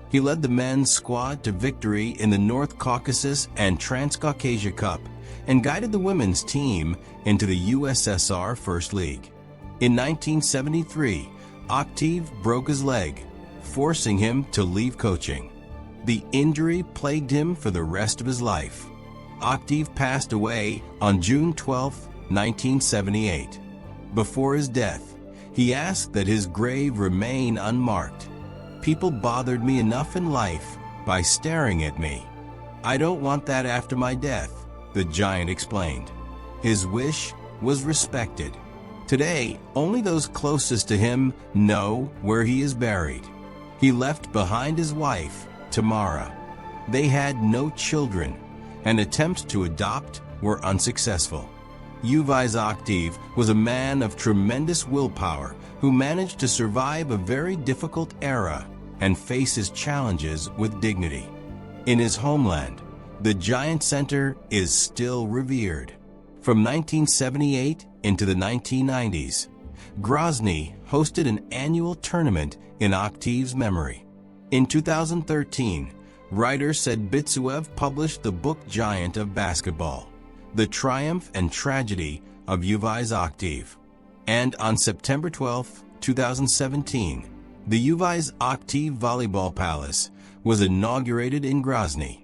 He led the men's squad to victory in the North Caucasus and Transcaucasia Cup and guided the women's team into the USSR First League. In 1973, Octave broke his leg, forcing him to leave coaching. The injury plagued him for the rest of his life. Octave passed away on June 12, 1978. Before his death, he asked that his grave remain unmarked. "People bothered me enough in life by staring at me. I don't want that after my death," the giant explained. His wish was respected. Today, only those closest to him know where he is buried. He left behind his wife, Tamara. They had no children, and attempts to adopt were unsuccessful. Yuvais Octave was a man of tremendous willpower who managed to survive a very difficult era and face his challenges with dignity. In his homeland, the giant center is still revered. From 1978 into the 1990s, Grozny hosted an annual tournament in Octave's memory. In 2013, writer Said Bitsuev published the book Giant of Basketball, The Triumph and Tragedy of Yuvais Octave. And on September 12, 2017, the Yuvais Octave Volleyball Palace was inaugurated in Grozny.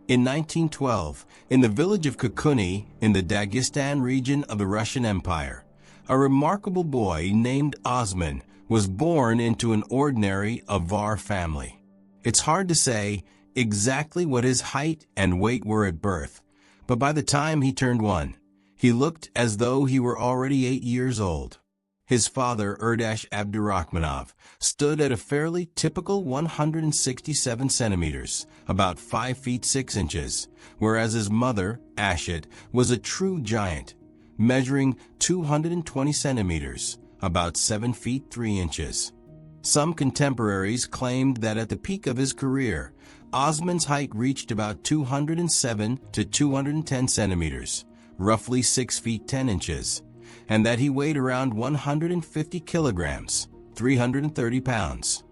In 1912, in the village of Kukuni in the Dagestan region of the Russian Empire, a remarkable boy named Osman was born into an ordinary Avar family. It's hard to say exactly what his height and weight were at birth, but by the time he turned 1, he looked as though he were already 8 years old. His father, Erdash Abdurrahmanov, stood at a fairly typical 167 centimeters, about 5 feet 6 inches, whereas his mother, Ashet, was a true giant, measuring 220 centimeters, about 7 feet 3 inches. Some contemporaries claimed that at the peak of his career, Osman's height reached about 207 to 210 centimeters, roughly 6 feet 10 inches, and that he weighed around 150 kilograms, 330 pounds.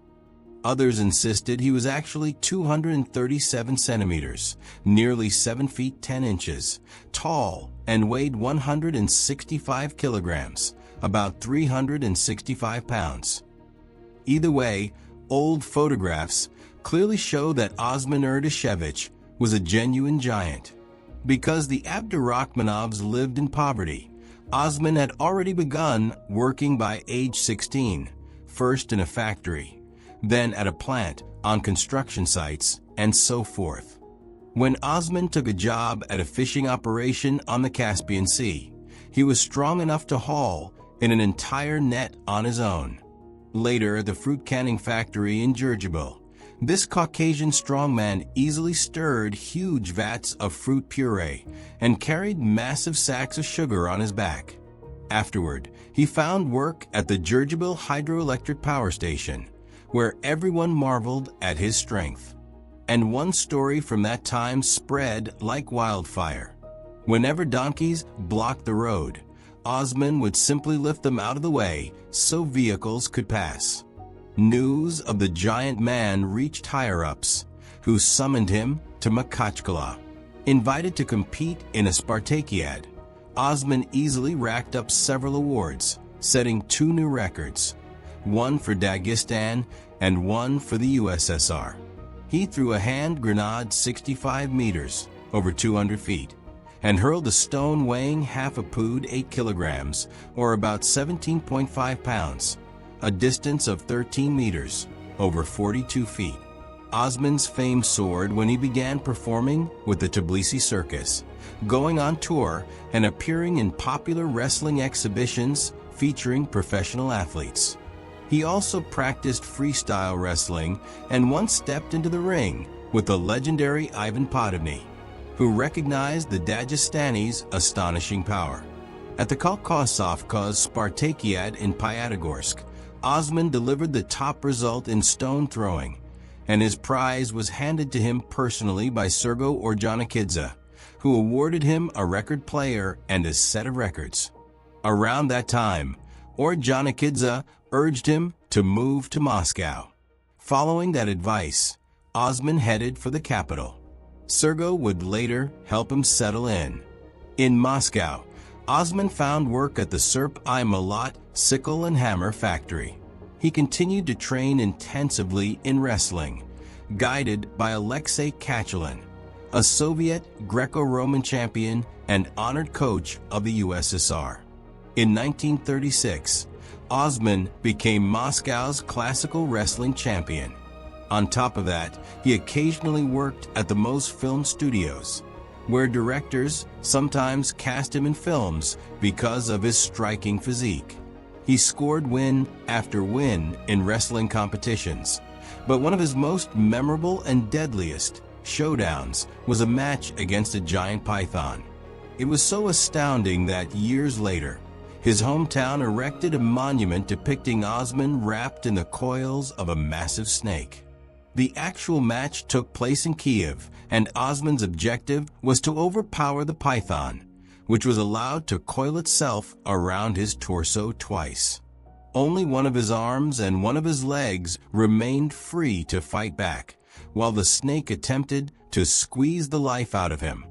Others insisted he was actually 237 centimeters, nearly 7 feet 10 inches, tall, and weighed 165 kilograms, about 365 pounds. Either way, old photographs clearly show that Osman Erdashevich was a genuine giant. Because the Abdurrahmanovs lived in poverty, Osman had already begun working by age 16, first in a factory, then at a plant, on construction sites, and so forth. When Osman took a job at a fishing operation on the Caspian Sea, he was strong enough to haul in an entire net on his own. Later, at the fruit canning factory in Djurgybal, this Caucasian strongman easily stirred huge vats of fruit puree and carried massive sacks of sugar on his back. Afterward, he found work at the Djurgybal hydroelectric power station, where everyone marveled at his strength. And one story from that time spread like wildfire. Whenever donkeys blocked the road, Osman would simply lift them out of the way so vehicles could pass. News of the giant man reached higher-ups, who summoned him to Makhachkala. Invited to compete in a Spartakiad, Osman easily racked up several awards, setting 2 new records, one for Dagestan and one for the USSR. He threw a hand grenade 65 meters, over 200 feet, and hurled a stone weighing half a pood 8 kilograms, or about 17.5 pounds, a distance of 13 meters, over 42 feet. Osman's fame soared when he began performing with the Tbilisi Circus, going on tour and appearing in popular wrestling exhibitions featuring professional athletes. He also practiced freestyle wrestling and once stepped into the ring with the legendary Ivan Podivny, who recognized the Dagestani's astonishing power. At the Kolkosovkaz Spartakiad in Pyatagorsk, Osman delivered the top result in stone throwing, and his prize was handed to him personally by Sergo Orjonikidze, who awarded him a record player and a set of records. Around that time, Orjonikidze urged him to move to Moscow. Following that advice, Osman headed for the capital. Sergo would later help him settle in. In Moscow, Osman found work at the Serp-I Malat sickle and hammer factory. He continued to train intensively in wrestling, guided by Alexei Kachalin, a Soviet Greco-Roman champion and honored coach of the USSR. In 1936, Osman became Moscow's classical wrestling champion. On top of that, he occasionally worked at the Moz film studios. where directors sometimes cast him in films because of his striking physique. He scored win after win in wrestling competitions, but one of his most memorable and deadliest showdowns was a match against a giant python. It was so astounding that years later, his hometown erected a monument depicting Osman wrapped in the coils of a massive snake. The actual match took place in Kiev, and Osman's objective was to overpower the python, which was allowed to coil itself around his torso twice. Only one of his arms and one of his legs remained free to fight back, while the snake attempted to squeeze the life out of him.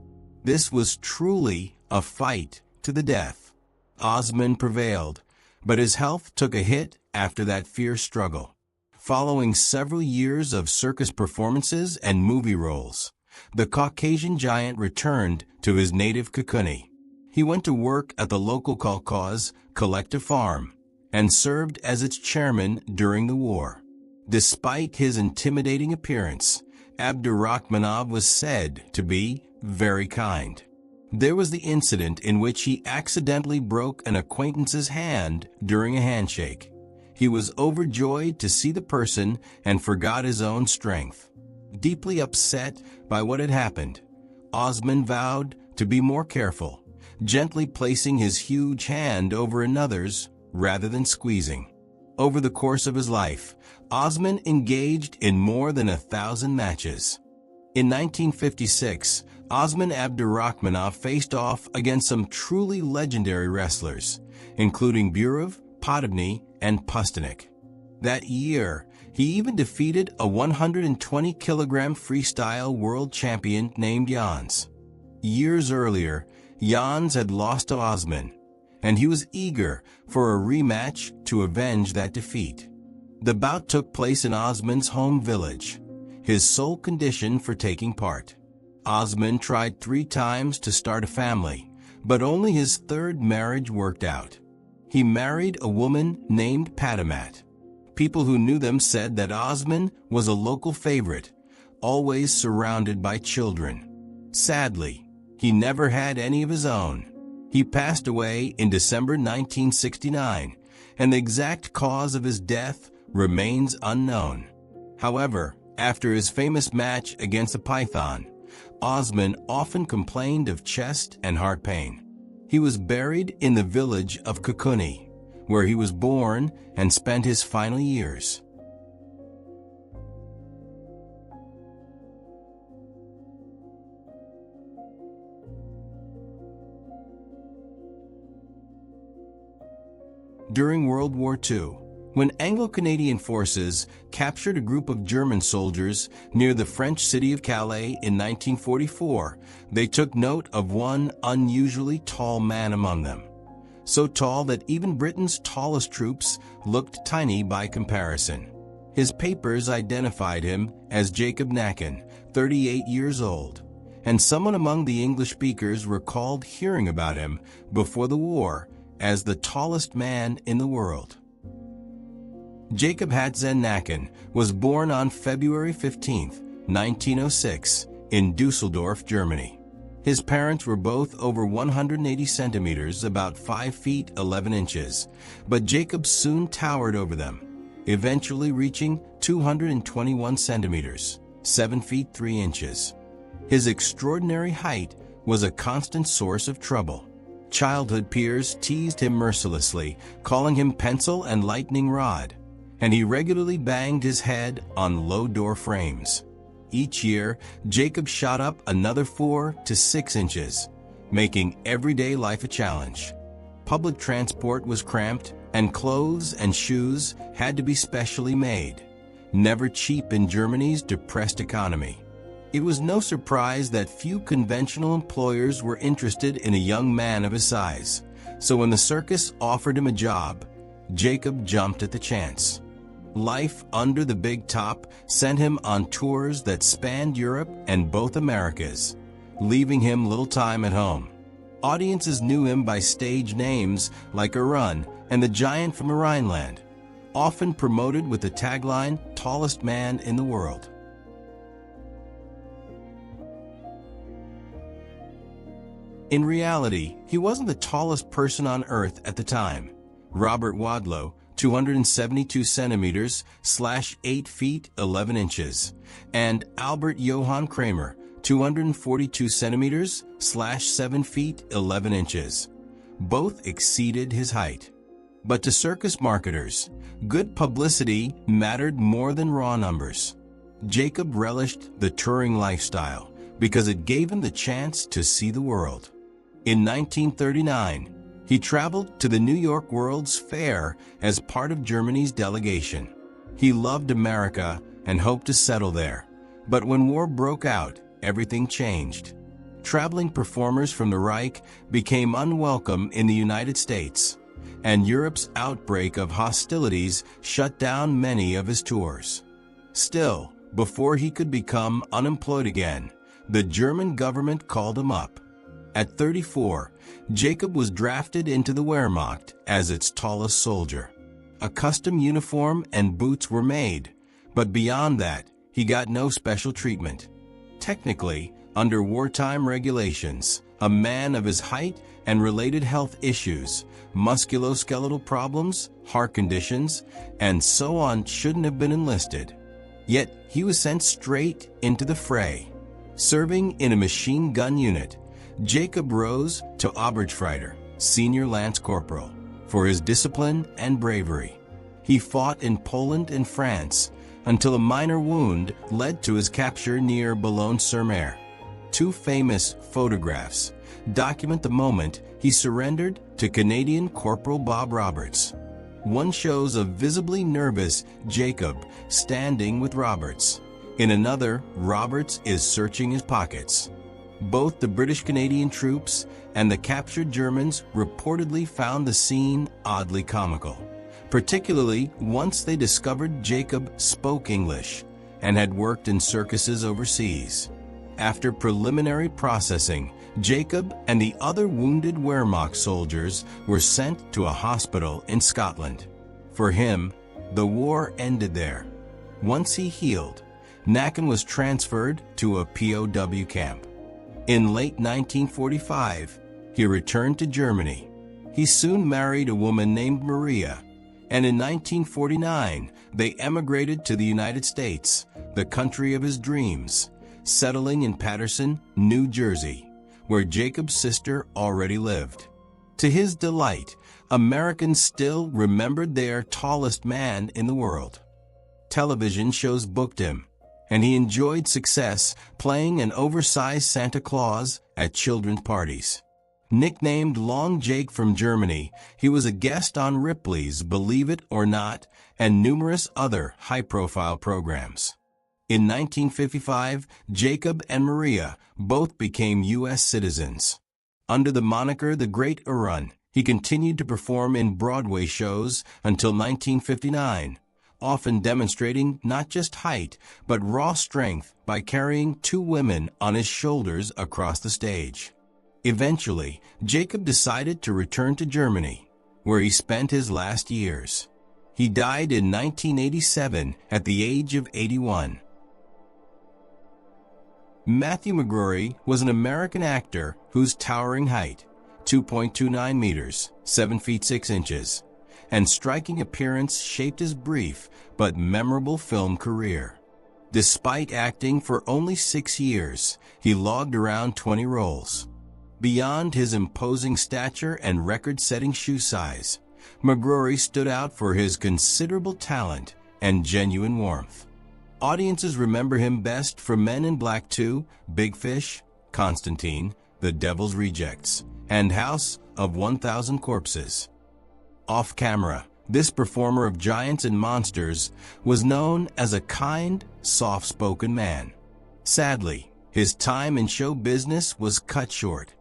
This was truly a fight to the death. Osman prevailed, but his health took a hit after that fierce struggle. Following several years of circus performances and movie roles, the Caucasian giant returned to his native Kukuni. He went to work at the local kolkhoz collective farm and served as its chairman during the war. Despite his intimidating appearance, Abdurrahmanov was said to be very kind. There was the incident in which he accidentally broke an acquaintance's hand during a handshake. He was overjoyed to see the person and forgot his own strength. Deeply upset by what had happened, Osman vowed to be more careful, gently placing his huge hand over another's rather than squeezing. Over the course of his life, Osman engaged in more than 1,000 matches. In 1956, Osman Abdurrahmanov faced off against some truly legendary wrestlers, including Burov, Podobny, and Pustanik. That year, he even defeated a 120-kilogram freestyle world champion named Jans. Years earlier, Jans had lost to Osman, and he was eager for a rematch to avenge that defeat. The bout took place in Osman's home village, his sole condition for taking part. Osman tried 3 times to start a family, but only his third marriage worked out. He married a woman named Padamat. People who knew them said that Osman was a local favorite, always surrounded by children. Sadly, he never had any of his own. He passed away in December 1969, and the exact cause of his death remains unknown. However, after his famous match against a python, Osman often complained of chest and heart pain. He was buried in the village of Kukuni, where he was born and spent his final years. During World War II, when Anglo-Canadian forces captured a group of German soldiers near the French city of Calais in 1944, they took note of one unusually tall man among them. So tall that even Britain's tallest troops looked tiny by comparison. His papers identified him as Jacob Nacken, 38 years old, and someone among the English speakers recalled hearing about him before the war as the tallest man in the world. Jacob Hatzen Nacken was born on February 15, 1906, in Dusseldorf, Germany. His parents were both over 180 centimeters, about 5 feet 11 inches, but Jacob soon towered over them, eventually reaching 221 centimeters, 7 feet 3 inches. His extraordinary height was a constant source of trouble. Childhood peers teased him mercilessly, calling him pencil and lightning rod, and he regularly banged his head on low door frames. Each year, Jacob shot up another 4 to 6 inches, making everyday life a challenge. Public transport was cramped, and clothes and shoes had to be specially made, never cheap in Germany's depressed economy. It was no surprise that few conventional employers were interested in a young man of his size, so when the circus offered him a job, Jacob jumped at the chance. Life under the big top sent him on tours that spanned Europe and both Americas, leaving him little time at home. Audiences knew him by stage names like Arun and the Giant from the Rhineland, often promoted with the tagline, "Tallest man in the world." In reality, he wasn't the tallest person on Earth at the time. Robert Wadlow, 272 centimeters / 8 feet 11 inches, and Albert Johann Kramer, 242 centimeters / 7 feet 11 inches. Both exceeded his height. But to circus marketers, good publicity mattered more than raw numbers. Jacob relished the touring lifestyle because it gave him the chance to see the world. In 1939, he traveled to the New York World's Fair as part of Germany's delegation. He loved America and hoped to settle there. But when war broke out, everything changed. Traveling performers from the Reich became unwelcome in the United States, and Europe's outbreak of hostilities shut down many of his tours. Still, before he could become unemployed again, the German government called him up. At 34, Jacob was drafted into the Wehrmacht as its tallest soldier. A custom uniform and boots were made, but beyond that, he got no special treatment. Technically, under wartime regulations, a man of his height and related health issues, musculoskeletal problems, heart conditions, and so on shouldn't have been enlisted. Yet he was sent straight into the fray. Serving in a machine gun unit, Jacob rose to Oberstreiter, senior lance corporal, for his discipline and bravery. He fought in Poland and France until a minor wound led to his capture near Boulogne-sur-Mer. Two famous photographs document the moment he surrendered to Canadian Corporal Bob Roberts. One shows a visibly nervous Jacob standing with Roberts. In another, Roberts is searching his pockets. Both the British Canadian troops and the captured Germans reportedly found the scene oddly comical, particularly once they discovered Jacob spoke English and had worked in circuses overseas. After preliminary processing, Jacob and the other wounded Wehrmacht soldiers were sent to a hospital in Scotland. For him, the war ended there. Once he healed, Nacken was transferred to a POW camp. In late 1945, he returned to Germany. He soon married a woman named Maria, and in 1949, they emigrated to the United States, the country of his dreams, settling in Paterson, New Jersey, where Jacob's sister already lived. To his delight, Americans still remembered their tallest man in the world. Television shows booked him, and he enjoyed success playing an oversized Santa Claus at children's parties. Nicknamed Long Jake from Germany, he was a guest on Ripley's Believe It or Not and numerous other high-profile programs. In 1955, Jacob and Maria both became U.S. citizens. Under the moniker The Great Urun, he continued to perform in Broadway shows until 1959, often demonstrating not just height, but raw strength by carrying two women on his shoulders across the stage. Eventually, Jacob decided to return to Germany, where he spent his last years. He died in 1987 at the age of 81. Matthew McGrory was an American actor whose towering height, 2.29 meters, 7 feet 6 inches, and striking appearance shaped his brief but memorable film career. Despite acting for only 6 years, he logged around 20 roles. Beyond his imposing stature and record-setting shoe size, McGrory stood out for his considerable talent and genuine warmth. Audiences remember him best for Men in Black 2, Big Fish, Constantine, The Devil's Rejects, and House of 1,000 Corpses. Off-camera, this performer of giants and monsters was known as a kind, soft-spoken man. Sadly, his time in show business was cut short.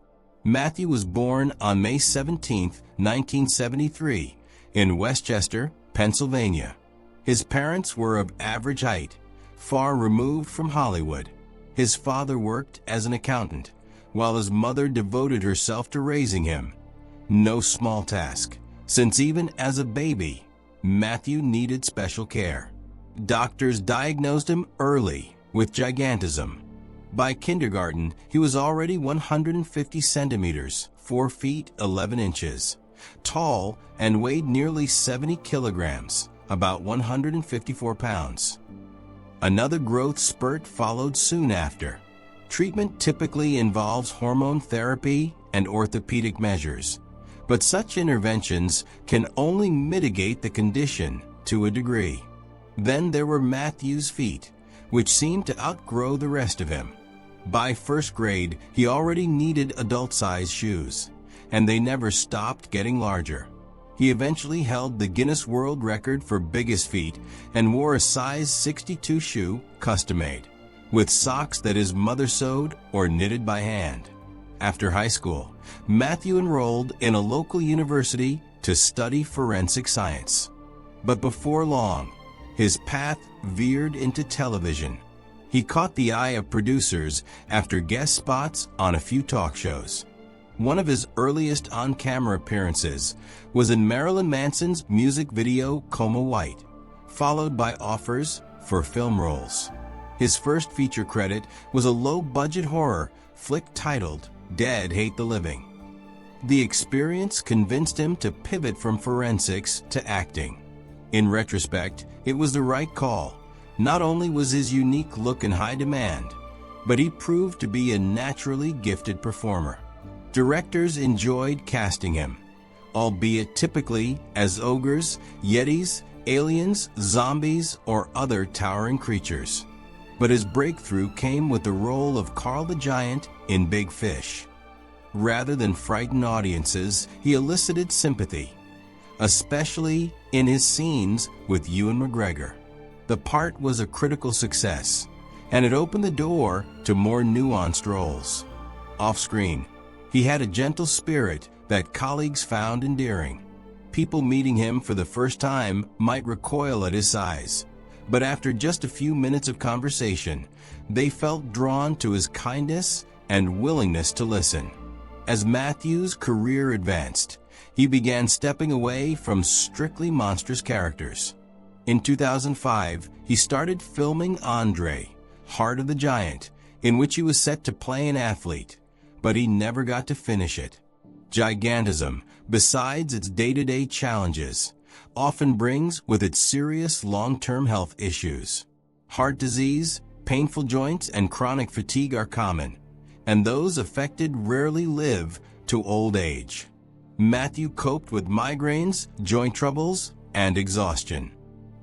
Matthew was born on May 17, 1973, in Westchester, Pennsylvania. His parents were of average height, far removed from Hollywood. His father worked as an accountant, while his mother devoted herself to raising him. No small task, since even as a baby, Matthew needed special care. Doctors diagnosed him early with gigantism, By kindergarten, he was already 150 centimeters, 4 feet 11 inches, tall and weighed nearly 70 kilograms, about 154 pounds. Another growth spurt followed soon after. Treatment typically involves hormone therapy and orthopedic measures, but such interventions can only mitigate the condition to a degree. Then there were Matthew's feet, which seemed to outgrow the rest of him. By first grade, he already needed adult-sized shoes, and they never stopped getting larger. He eventually held the Guinness World Record for biggest feet and wore a size 62 shoe, custom-made, with socks that his mother sewed or knitted by hand. After high school, Matthew enrolled in a local university to study forensic science. But before long, his path veered into television. He caught the eye of producers after guest spots on a few talk shows. One of his earliest on-camera appearances was in Marilyn Manson's music video Coma White, followed by offers for film roles. His first feature credit was a low-budget horror flick titled Dead Hate the Living. The experience convinced him to pivot from forensics to acting. In retrospect, it was the right call. Not only was his unique look in high demand, but he proved to be a naturally gifted performer. Directors enjoyed casting him, albeit typically as ogres, yetis, aliens, zombies, or other towering creatures. But his breakthrough came with the role of Carl the Giant in Big Fish. Rather than frighten audiences, he elicited sympathy, especially in his scenes with Ewan McGregor. The part was a critical success, and it opened the door to more nuanced roles. Off-screen, he had a gentle spirit that colleagues found endearing. People meeting him for the first time might recoil at his size, but after just a few minutes of conversation, they felt drawn to his kindness and willingness to listen. As Matthew's career advanced, he began stepping away from strictly monstrous characters. In 2005, he started filming Andre, Heart of the Giant, in which he was set to play an athlete, but he never got to finish it. Gigantism, besides its day-to-day challenges, often brings with it serious long-term health issues. Heart disease, painful joints, and chronic fatigue are common, and those affected rarely live to old age. Matthew coped with migraines, joint troubles, and exhaustion.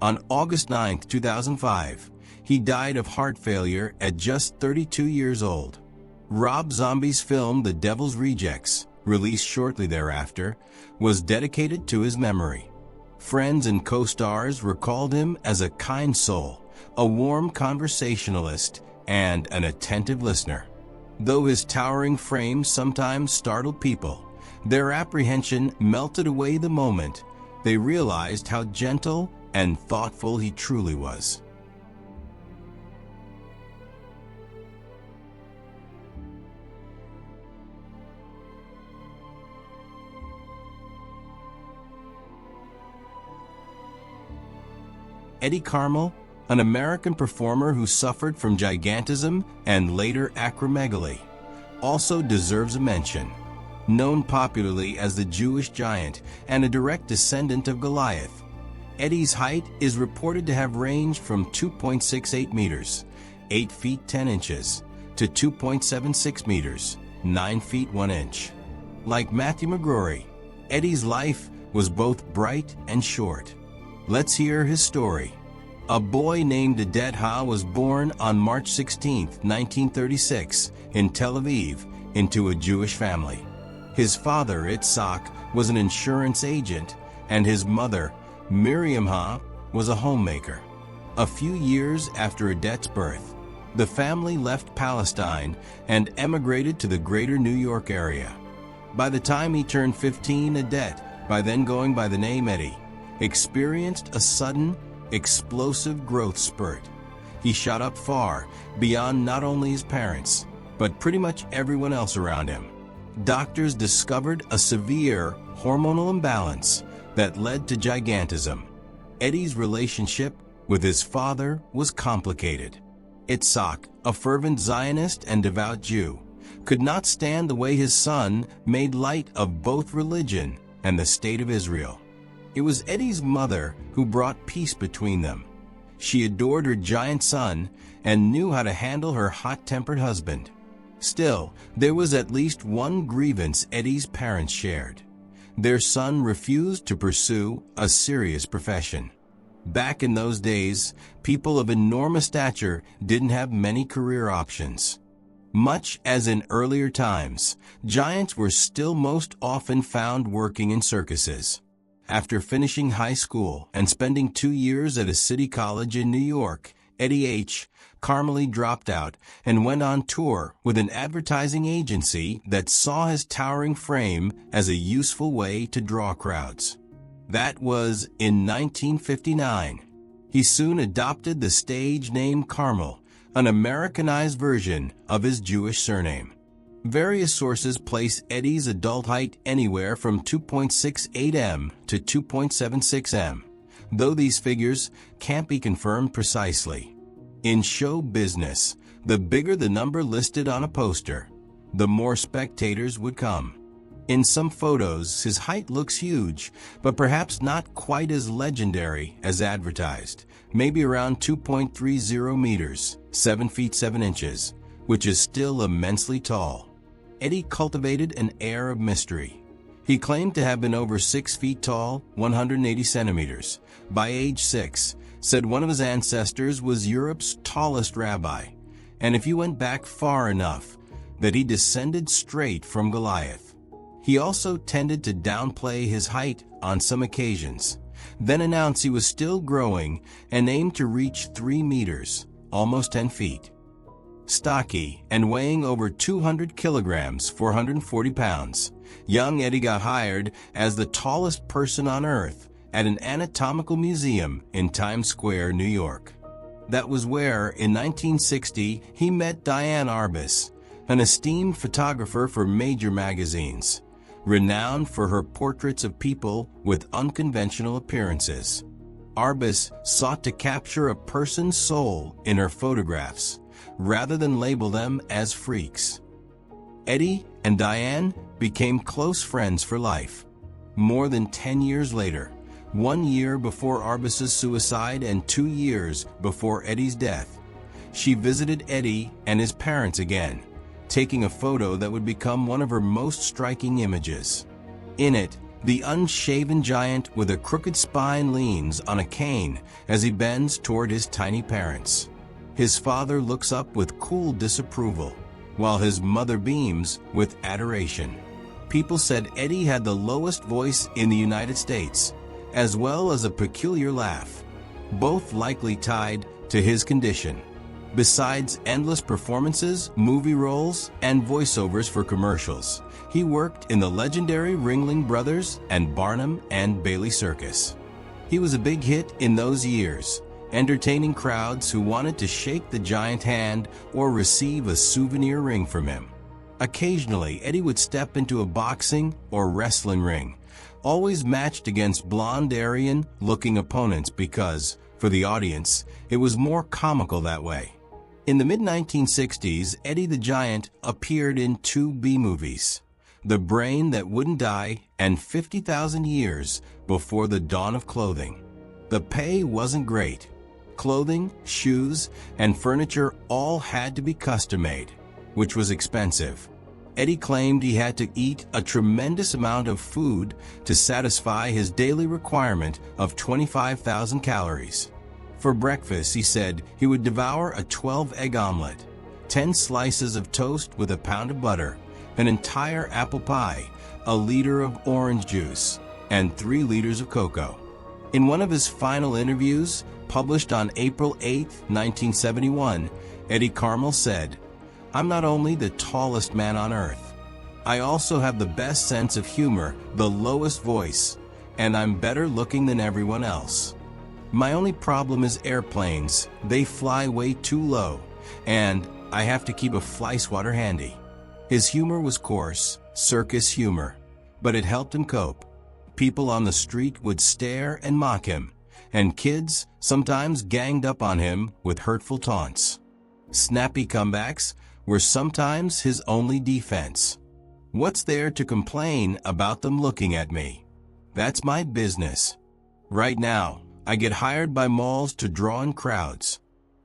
On August 9, 2005, he died of heart failure at just 32 years old. Rob Zombie's film The Devil's Rejects, released shortly thereafter, was dedicated to his memory. Friends and co-stars recalled him as a kind soul, a warm conversationalist, and an attentive listener. Though his towering frame sometimes startled people, their apprehension melted away the moment they realized how gentle and thoughtful he truly was. Eddie Carmel, an American performer who suffered from gigantism and later acromegaly, also deserves a mention. Known popularly as the Jewish Giant and a direct descendant of Goliath, Eddie's height is reported to have ranged from 2.68 meters, 8 feet 10 inches, to 2.76 meters, 9 feet 1 inch. Like Matthew McGrory, Eddie's life was both bright and short. Let's hear his story. A boy named Adet Ha was born on March 16, 1936, in Tel Aviv, into a Jewish family. His father, Itzhak, was an insurance agent, and his mother, Miriam Ha, was a homemaker. A few years after Adet's birth, the family left Palestine and emigrated to the greater New York area. By the time he turned 15, Adet, by then going by the name Eddie, experienced a sudden, explosive growth spurt. He shot up far, beyond not only his parents, but pretty much everyone else around him. Doctors discovered a severe hormonal imbalance that led to gigantism. Eddie's relationship with his father was complicated. Itzhak, a fervent Zionist and devout Jew, could not stand the way his son made light of both religion and the state of Israel. It was Eddie's mother who brought peace between them. She adored her giant son and knew how to handle her hot-tempered husband. Still, there was at least one grievance Eddie's parents shared. Their son refused to pursue a serious profession. Back in those days, people of enormous stature didn't have many career options. Much as in earlier times, giants were still most often found working in circuses. After finishing high school and spending 2 years at a city college in New York, Eddie H. calmly dropped out and went on tour with an advertising agency that saw his towering frame as a useful way to draw crowds. That was in 1959. He soon adopted the stage name Carmel, an Americanized version of his Jewish surname. Various sources place Eddie's adult height anywhere from 2.68 m to 2.76 m, though these figures can't be confirmed precisely. In show business, the bigger the number listed on a poster, the more spectators would come. In some photos, his height looks huge, but perhaps not quite as legendary as advertised, maybe around 2.30 meters, 7 feet 7 inches, which is still immensely tall. Eddie cultivated an air of mystery. He claimed to have been over 6 feet tall, 180 centimeters, by age 6, said one of his ancestors was Europe's tallest rabbi, and if you went back far enough, that he descended straight from Goliath. He also tended to downplay his height on some occasions, then announce he was still growing and aimed to reach 3 meters, almost 10 feet. Stocky and weighing over 200 kilograms, 440 pounds, young Eddie got hired as the tallest person on Earth at an anatomical museum in Times Square, New York. That was where, in 1960, he met Diane Arbus, an esteemed photographer for major magazines, renowned for her portraits of people with unconventional appearances. Arbus sought to capture a person's soul in her photographs, rather than label them as freaks. Eddie and Diane became close friends for life. More than 10 years later, 1 year before Arbus's suicide and 2 years before Eddie's death, she visited Eddie and his parents again, taking a photo that would become one of her most striking images. In it, the unshaven giant with a crooked spine leans on a cane as he bends toward his tiny parents. His father looks up with cool disapproval, while his mother beams with adoration. People said Eddie had the lowest voice in the United States, as well as a peculiar laugh, both likely tied to his condition. Besides endless performances, movie roles, and voiceovers for commercials, he worked in the legendary Ringling Brothers and Barnum and Bailey Circus. He was a big hit in those years, entertaining crowds who wanted to shake the giant hand or receive a souvenir ring from him. Occasionally, Eddie would step into a boxing or wrestling ring, always matched against blonde Aryan-looking opponents because, for the audience, it was more comical that way. In the mid-1960s, Eddie the Giant appeared in 2 B-movies, The Brain That Wouldn't Die and 50,000 Years Before the Dawn of Clothing. The pay wasn't great. Clothing, shoes, and furniture all had to be custom-made, which was expensive. Eddie claimed he had to eat a tremendous amount of food to satisfy his daily requirement of 25,000 calories. For breakfast, he said he would devour a 12-egg omelet, 10 slices of toast with a pound of butter, an entire apple pie, a liter of orange juice, and 3 liters of cocoa. In one of his final interviews, published on April 8, 1971, Eddie Carmel said, "I'm not only the tallest man on earth, I also have the best sense of humor, the lowest voice, and I'm better looking than everyone else. My only problem is airplanes. They fly way too low, and I have to keep a fly swatter handy." His humor was coarse, circus humor, but it helped him cope. People on the street would stare and mock him, and kids sometimes ganged up on him with hurtful taunts. Snappy comebacks were sometimes his only defense. "What's there to complain about them looking at me? That's my business. Right now, I get hired by malls to draw in crowds.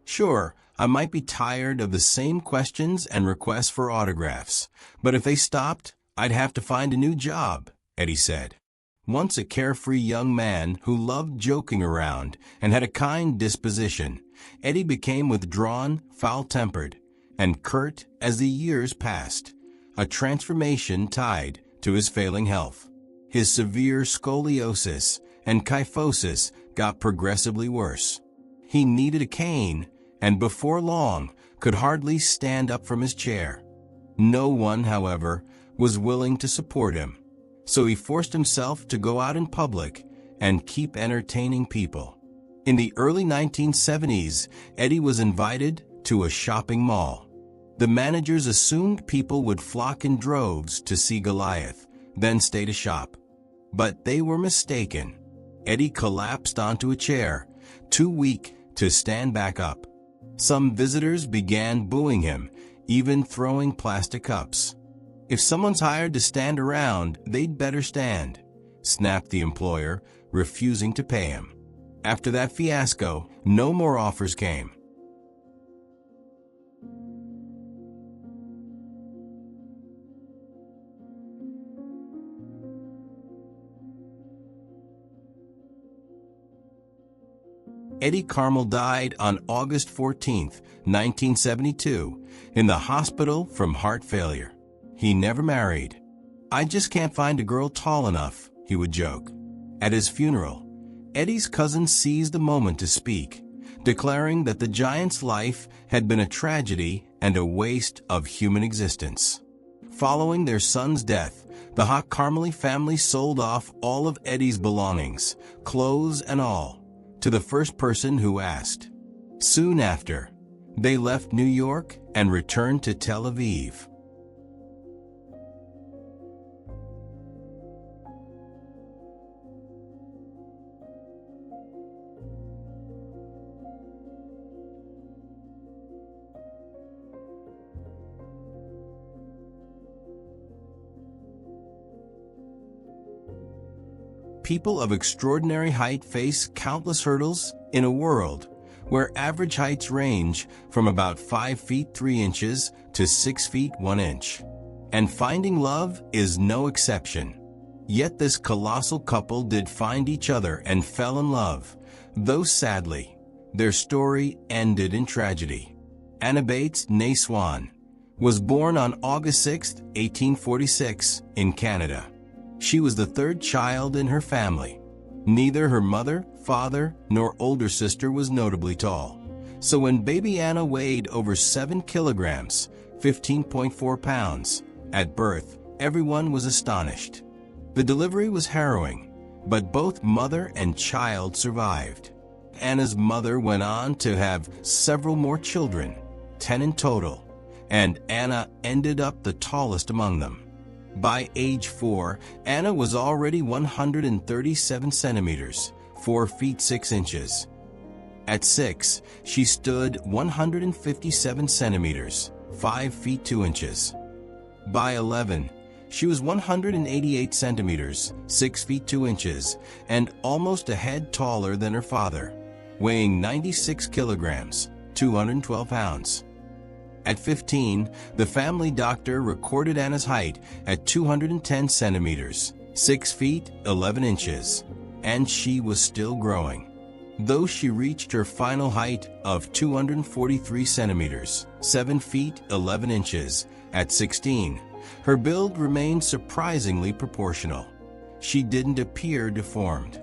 Sure, I might be tired of the same questions and requests for autographs, but if they stopped, I'd have to find a new job," Eddie said. Once a carefree young man who loved joking around and had a kind disposition, Eddie became withdrawn, foul-tempered, and curt as the years passed, a transformation tied to his failing health. His severe scoliosis and kyphosis got progressively worse. He needed a cane, and before long could hardly stand up from his chair. No one, however, was willing to support him, so he forced himself to go out in public and keep entertaining people. In the early 1970s, Eddie was invited to a shopping mall. The managers assumed people would flock in droves to see Goliath, then stay to shop. But they were mistaken. Eddie collapsed onto a chair, too weak to stand back up. Some visitors began booing him, even throwing plastic cups. "If someone's hired to stand around, they'd better stand," snapped the employer, refusing to pay him. After that fiasco, no more offers came. Eddie Carmel died on August 14, 1972, in the hospital from heart failure. He never married. "I just can't find a girl tall enough," he would joke. At his funeral, Eddie's cousin seized the moment to speak, declaring that the giant's life had been a tragedy and a waste of human existence. Following their son's death, the Hawk Carmely family sold off all of Eddie's belongings, clothes and all, to the first person who asked. Soon after, they left New York and returned to Tel Aviv. People of extraordinary height face countless hurdles in a world where average heights range from about 5 feet 3 inches to 6 feet 1 inch. And finding love is no exception. Yet this colossal couple did find each other and fell in love, though sadly, their story ended in tragedy. Anna Bates née Swan was born on August 6, 1846, in Canada. She was the third child in her family. Neither her mother, father, nor older sister was notably tall. So when baby Anna weighed over 7 kilograms, 15.4 pounds, at birth, everyone was astonished. The delivery was harrowing, but both mother and child survived. Anna's mother went on to have several more children, 10 in total, and Anna ended up the tallest among them. By age 4, Anna was already 137 centimeters, 4 feet 6 inches. At 6, she stood 157 centimeters, 5 feet 2 inches. By 11, she was 188 centimeters, 6 feet 2 inches, and almost a head taller than her father, weighing 96 kilograms, 212 pounds. At 15, the family doctor recorded Anna's height at 210 centimeters, 6 feet 11 inches, and she was still growing. Though she reached her final height of 243 centimeters, 7 feet 11 inches, at 16, her build remained surprisingly proportional. She didn't appear deformed.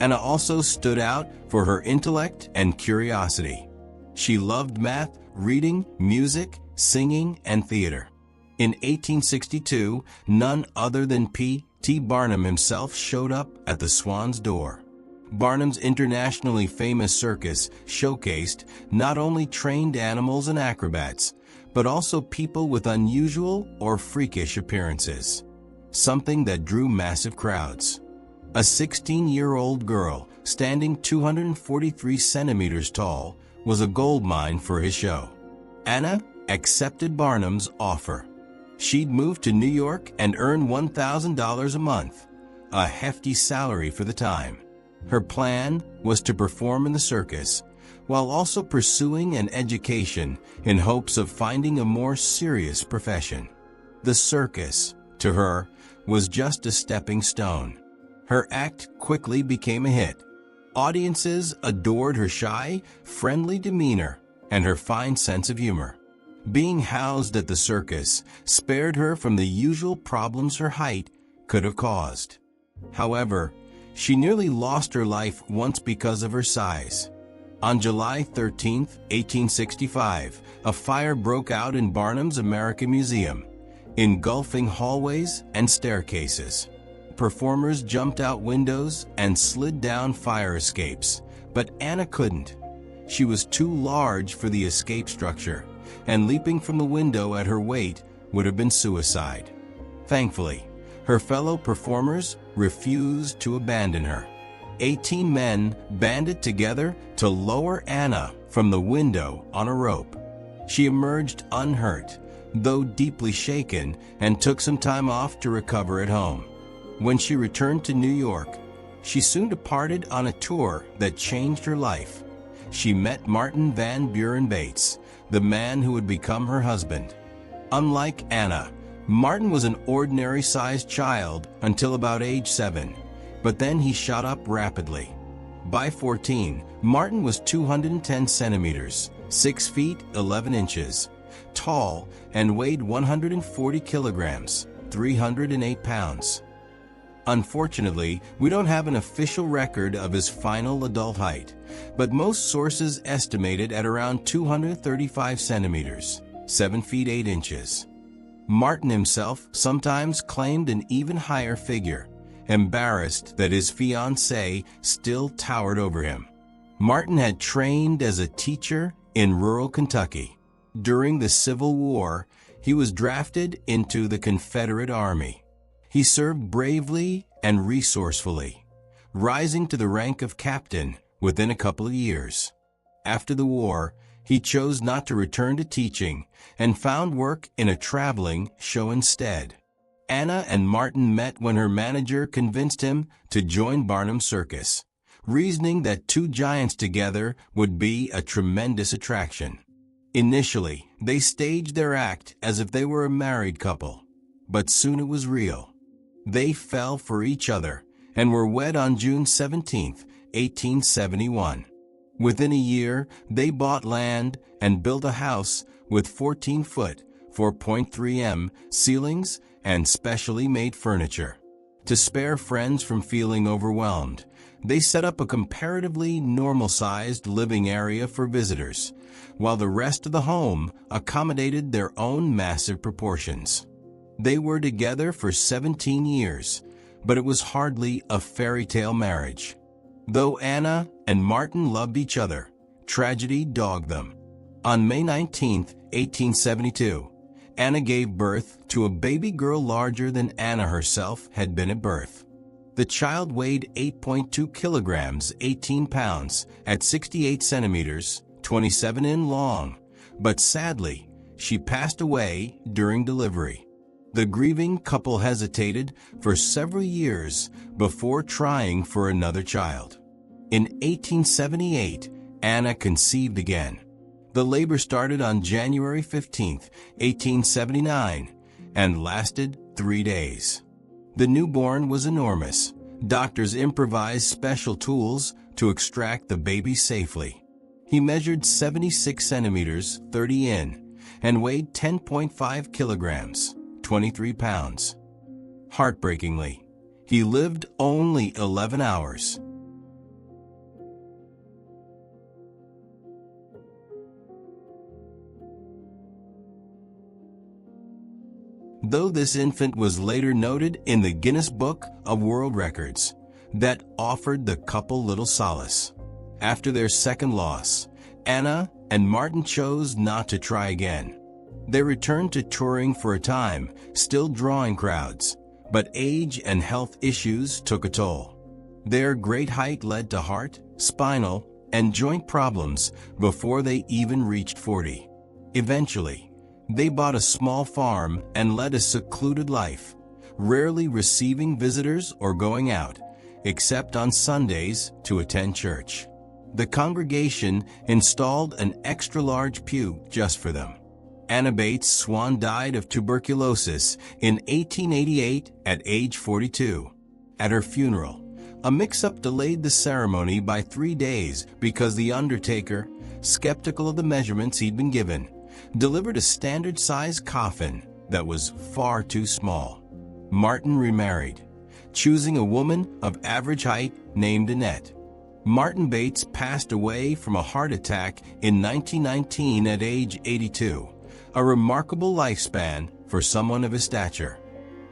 Anna also stood out for her intellect and curiosity. She loved math, reading, music, singing, and theater. In 1862, none other than P.T. Barnum himself showed up at the Swan's door. Barnum's internationally famous circus showcased not only trained animals and acrobats, but also people with unusual or freakish appearances, something that drew massive crowds. A 16-year-old girl standing 243 centimeters tall was a goldmine for his show. Anna accepted Barnum's offer. She'd move to New York and earn $1,000 a month, a hefty salary for the time. Her plan was to perform in the circus, while also pursuing an education in hopes of finding a more serious profession. The circus, to her, was just a stepping stone. Her act quickly became a hit. Audiences adored her shy, friendly demeanor and her fine sense of humor. Being housed at the circus spared her from the usual problems her height could have caused. However, she nearly lost her life once because of her size. On July 13, 1865, a fire broke out in Barnum's American Museum, engulfing hallways and staircases. Performers jumped out windows and slid down fire escapes, but Anna couldn't. She was too large for the escape structure, and leaping from the window at her weight would have been suicide. Thankfully, her fellow performers refused to abandon her. 18 men banded together to lower Anna from the window on a rope. She emerged unhurt, though deeply shaken, and took some time off to recover at home. When she returned to New York, she soon departed on a tour that changed her life. She met Martin Van Buren Bates, the man who would become her husband. Unlike Anna, Martin was an ordinary-sized child until about age 7, but then he shot up rapidly. By 14, Martin was 210 centimeters, 6 feet 11 inches, tall, and weighed 140 kilograms, 308 pounds. Unfortunately, we don't have an official record of his final adult height, but most sources estimate it at around 235 centimeters, 7 feet 8 inches. Martin himself sometimes claimed an even higher figure, embarrassed that his fiancée still towered over him. Martin had trained as a teacher in rural Kentucky. During the Civil War, he was drafted into the Confederate Army. He served bravely and resourcefully, rising to the rank of captain within a couple of years. After the war, he chose not to return to teaching and found work in a traveling show instead. Anna and Martin met when her manager convinced him to join Barnum's circus, reasoning that two giants together would be a tremendous attraction. Initially, they staged their act as if they were a married couple, but soon it was real. They fell for each other and were wed on June 17, 1871. Within a year, they bought land and built a house with 14-foot, 4.3 m ceilings and specially made furniture. To spare friends from feeling overwhelmed, they set up a comparatively normal-sized living area for visitors, while the rest of the home accommodated their own massive proportions. They were together for 17 years, but it was hardly a fairy tale marriage. Though Anna and Martin loved each other, tragedy dogged them. On May 19, 1872, Anna gave birth to a baby girl larger than Anna herself had been at birth. The child weighed 8.2 kilograms, 18 pounds, at 68 centimeters, 27 in long, but sadly, she passed away during delivery. The grieving couple hesitated for several years before trying for another child. In 1878, Anna conceived again. The labor started on January 15, 1879, and lasted 3 days. The newborn was enormous. Doctors improvised special tools to extract the baby safely. He measured 76 centimeters, 30 in, and weighed 10.5 kilograms. 23 pounds. Heartbreakingly, he lived only 11 hours. Though this infant was later noted in the Guinness Book of World Records, that offered the couple little solace. After their second loss, Anna and Martin chose not to try again. They returned to touring for a time, still drawing crowds, but age and health issues took a toll. Their great height led to heart, spinal, and joint problems before they even reached 40. Eventually, they bought a small farm and led a secluded life, rarely receiving visitors or going out, except on Sundays to attend church. The congregation installed an extra-large pew just for them. Anna Bates Swan died of tuberculosis in 1888 at age 42. At her funeral, a mix-up delayed the ceremony by 3 days because the undertaker, skeptical of the measurements he'd been given, delivered a standard-sized coffin that was far too small. Martin remarried, choosing a woman of average height named Annette. Martin Bates passed away from a heart attack in 1919 at age 82, a remarkable lifespan for someone of his stature.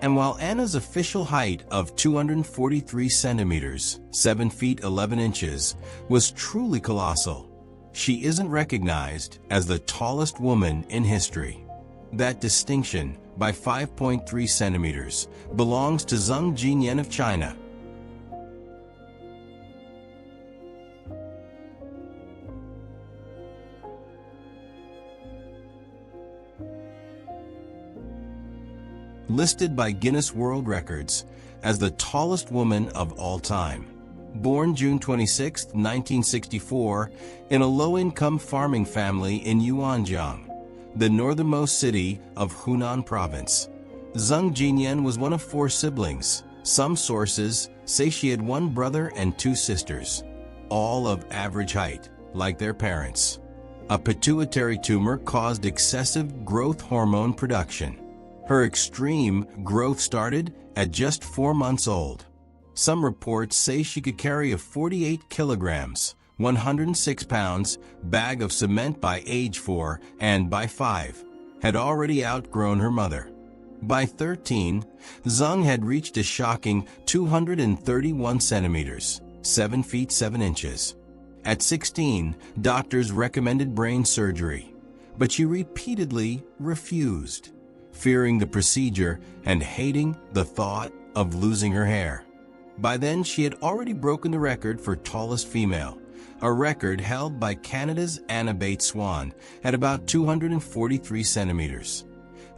And while Anna's official height of 243 centimeters, 7 feet 11 inches, was truly colossal, she isn't recognized as the tallest woman in history. That distinction, by 5.3 centimeters, belongs to Zhang Jinyan of China. Listed by Guinness World Records as the tallest woman of all time. Born June 26, 1964, in a low-income farming family in Yuanjiang, the northernmost city of Hunan Province. Zhang Jinyan was one of 4 siblings. Some sources say she had 1 brother and 2 sisters, all of average height, like their parents. A pituitary tumor caused excessive growth hormone production. Her extreme growth started at just 4 months old. Some reports say she could carry a 48 kilograms, 106 pounds, bag of cement by age 4, and by 5, had already outgrown her mother. By 13, Zhang had reached a shocking 231 centimeters, 7 feet 7 inches. At 16, doctors recommended brain surgery, but she repeatedly refused, fearing the procedure and hating the thought of losing her hair. By then, she had already broken the record for tallest female, a record held by Canada's Anna Bates Swan at about 243 centimeters.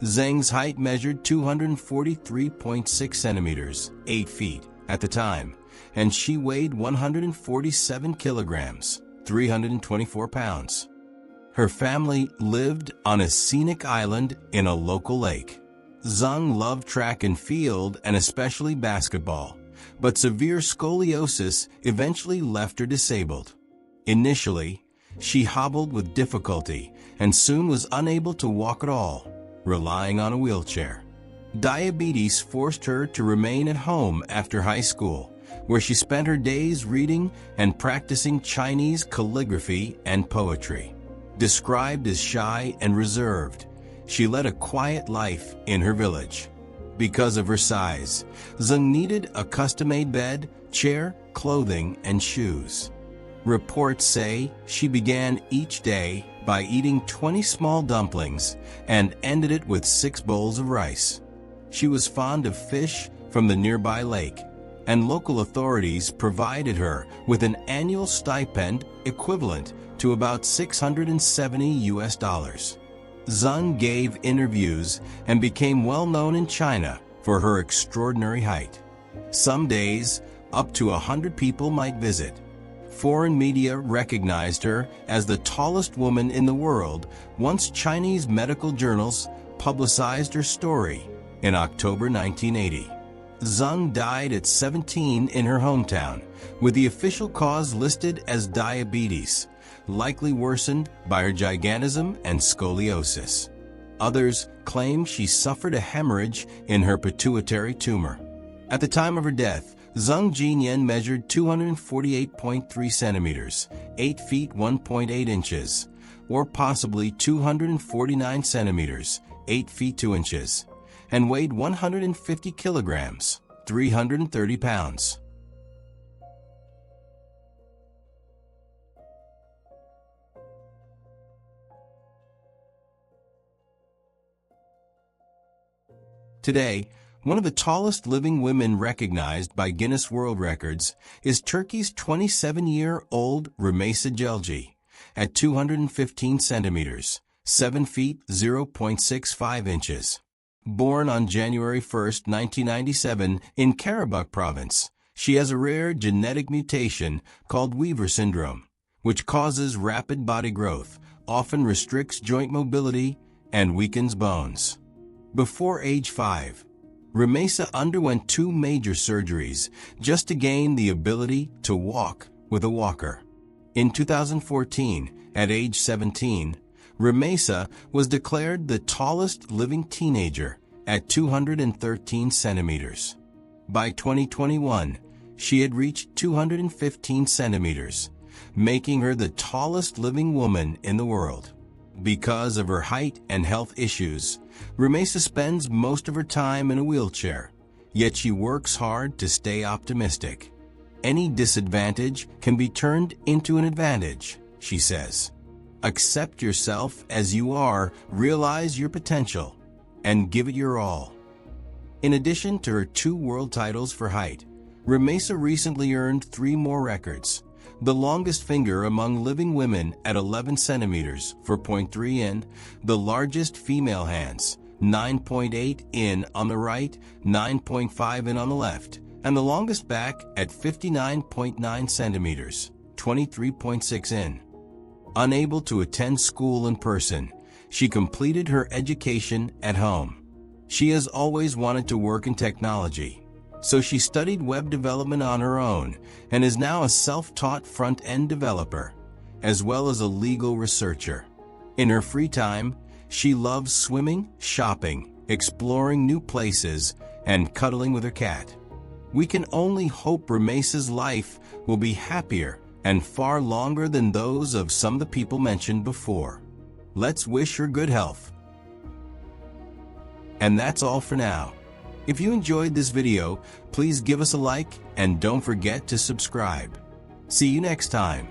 Zhang's height measured 243.6 centimeters, 8 feet, at the time, and she weighed 147 kilograms, 324 pounds. Her family lived on a scenic island in a local lake. Zhang loved track and field and especially basketball, but severe scoliosis eventually left her disabled. Initially, she hobbled with difficulty and soon was unable to walk at all, relying on a wheelchair. Diabetes forced her to remain at home after high school, where she spent her days reading and practicing Chinese calligraphy and poetry. Described as shy and reserved, she led a quiet life in her village. Because of her size, Zhang needed a custom-made bed, chair, clothing, and shoes. Reports say she began each day by eating 20 small dumplings and ended it with 6 bowls of rice. She was fond of fish from the nearby lake, and local authorities provided her with an annual stipend equivalent to about $670. Zhang gave interviews and became well known in China for her extraordinary height. Some days, up to 100 people might visit. Foreign media recognized her as the tallest woman in the world once Chinese medical journals publicized her story in October 1980. Zhang died at 17 in her hometown, with the official cause listed as diabetes, likely worsened by her gigantism and scoliosis. Others claim she suffered a hemorrhage in her pituitary tumor. At the time of her death, Zhang Jinyan measured 248.3 centimeters, 8 feet 1.8 inches, or possibly 249 centimeters, 8 feet 2 inches, and weighed 150 kilograms, 330 pounds. Today, one of the tallest living women recognized by Guinness World Records is Turkey's 27-year-old Rumeysa Celci, at 215 centimeters, 7 feet 0.65 inches. Born on January 1, 1997 in Karabakh province, she has a rare genetic mutation called Weaver syndrome, which causes rapid body growth, often restricts joint mobility, and weakens bones. Before age 5, Rumeysa underwent 2 major surgeries just to gain the ability to walk with a walker. In 2014, at age 17, Rumeysa was declared the tallest living teenager at 213 centimeters. By 2021, she had reached 215 centimeters, making her the tallest living woman in the world. Because of her height and health issues, Rumeysa spends most of her time in a wheelchair, yet she works hard to stay optimistic. Any disadvantage can be turned into an advantage, she says. Accept yourself as you are, realize your potential, and give it your all. In addition to her 2 world titles for height, Rumeysa recently earned 3 more records. The longest finger among living women at 11 centimeters for 0.3 in, the largest female hands, 9.8 in on the right, 9.5 in on the left, and the longest back at 59.9 centimeters, 23.6 in. Unable to attend school in person, she completed her education at home. She has always wanted to work in technology, so she studied web development on her own and is now a self-taught front-end developer, as well as a legal researcher. In her free time, she loves swimming, shopping, exploring new places, and cuddling with her cat. We can only hope Rumeysa's life will be happier and far longer than those of some of the people mentioned before. Let's wish her good health. And that's all for now. If you enjoyed this video, please give us a like and don't forget to subscribe. See you next time.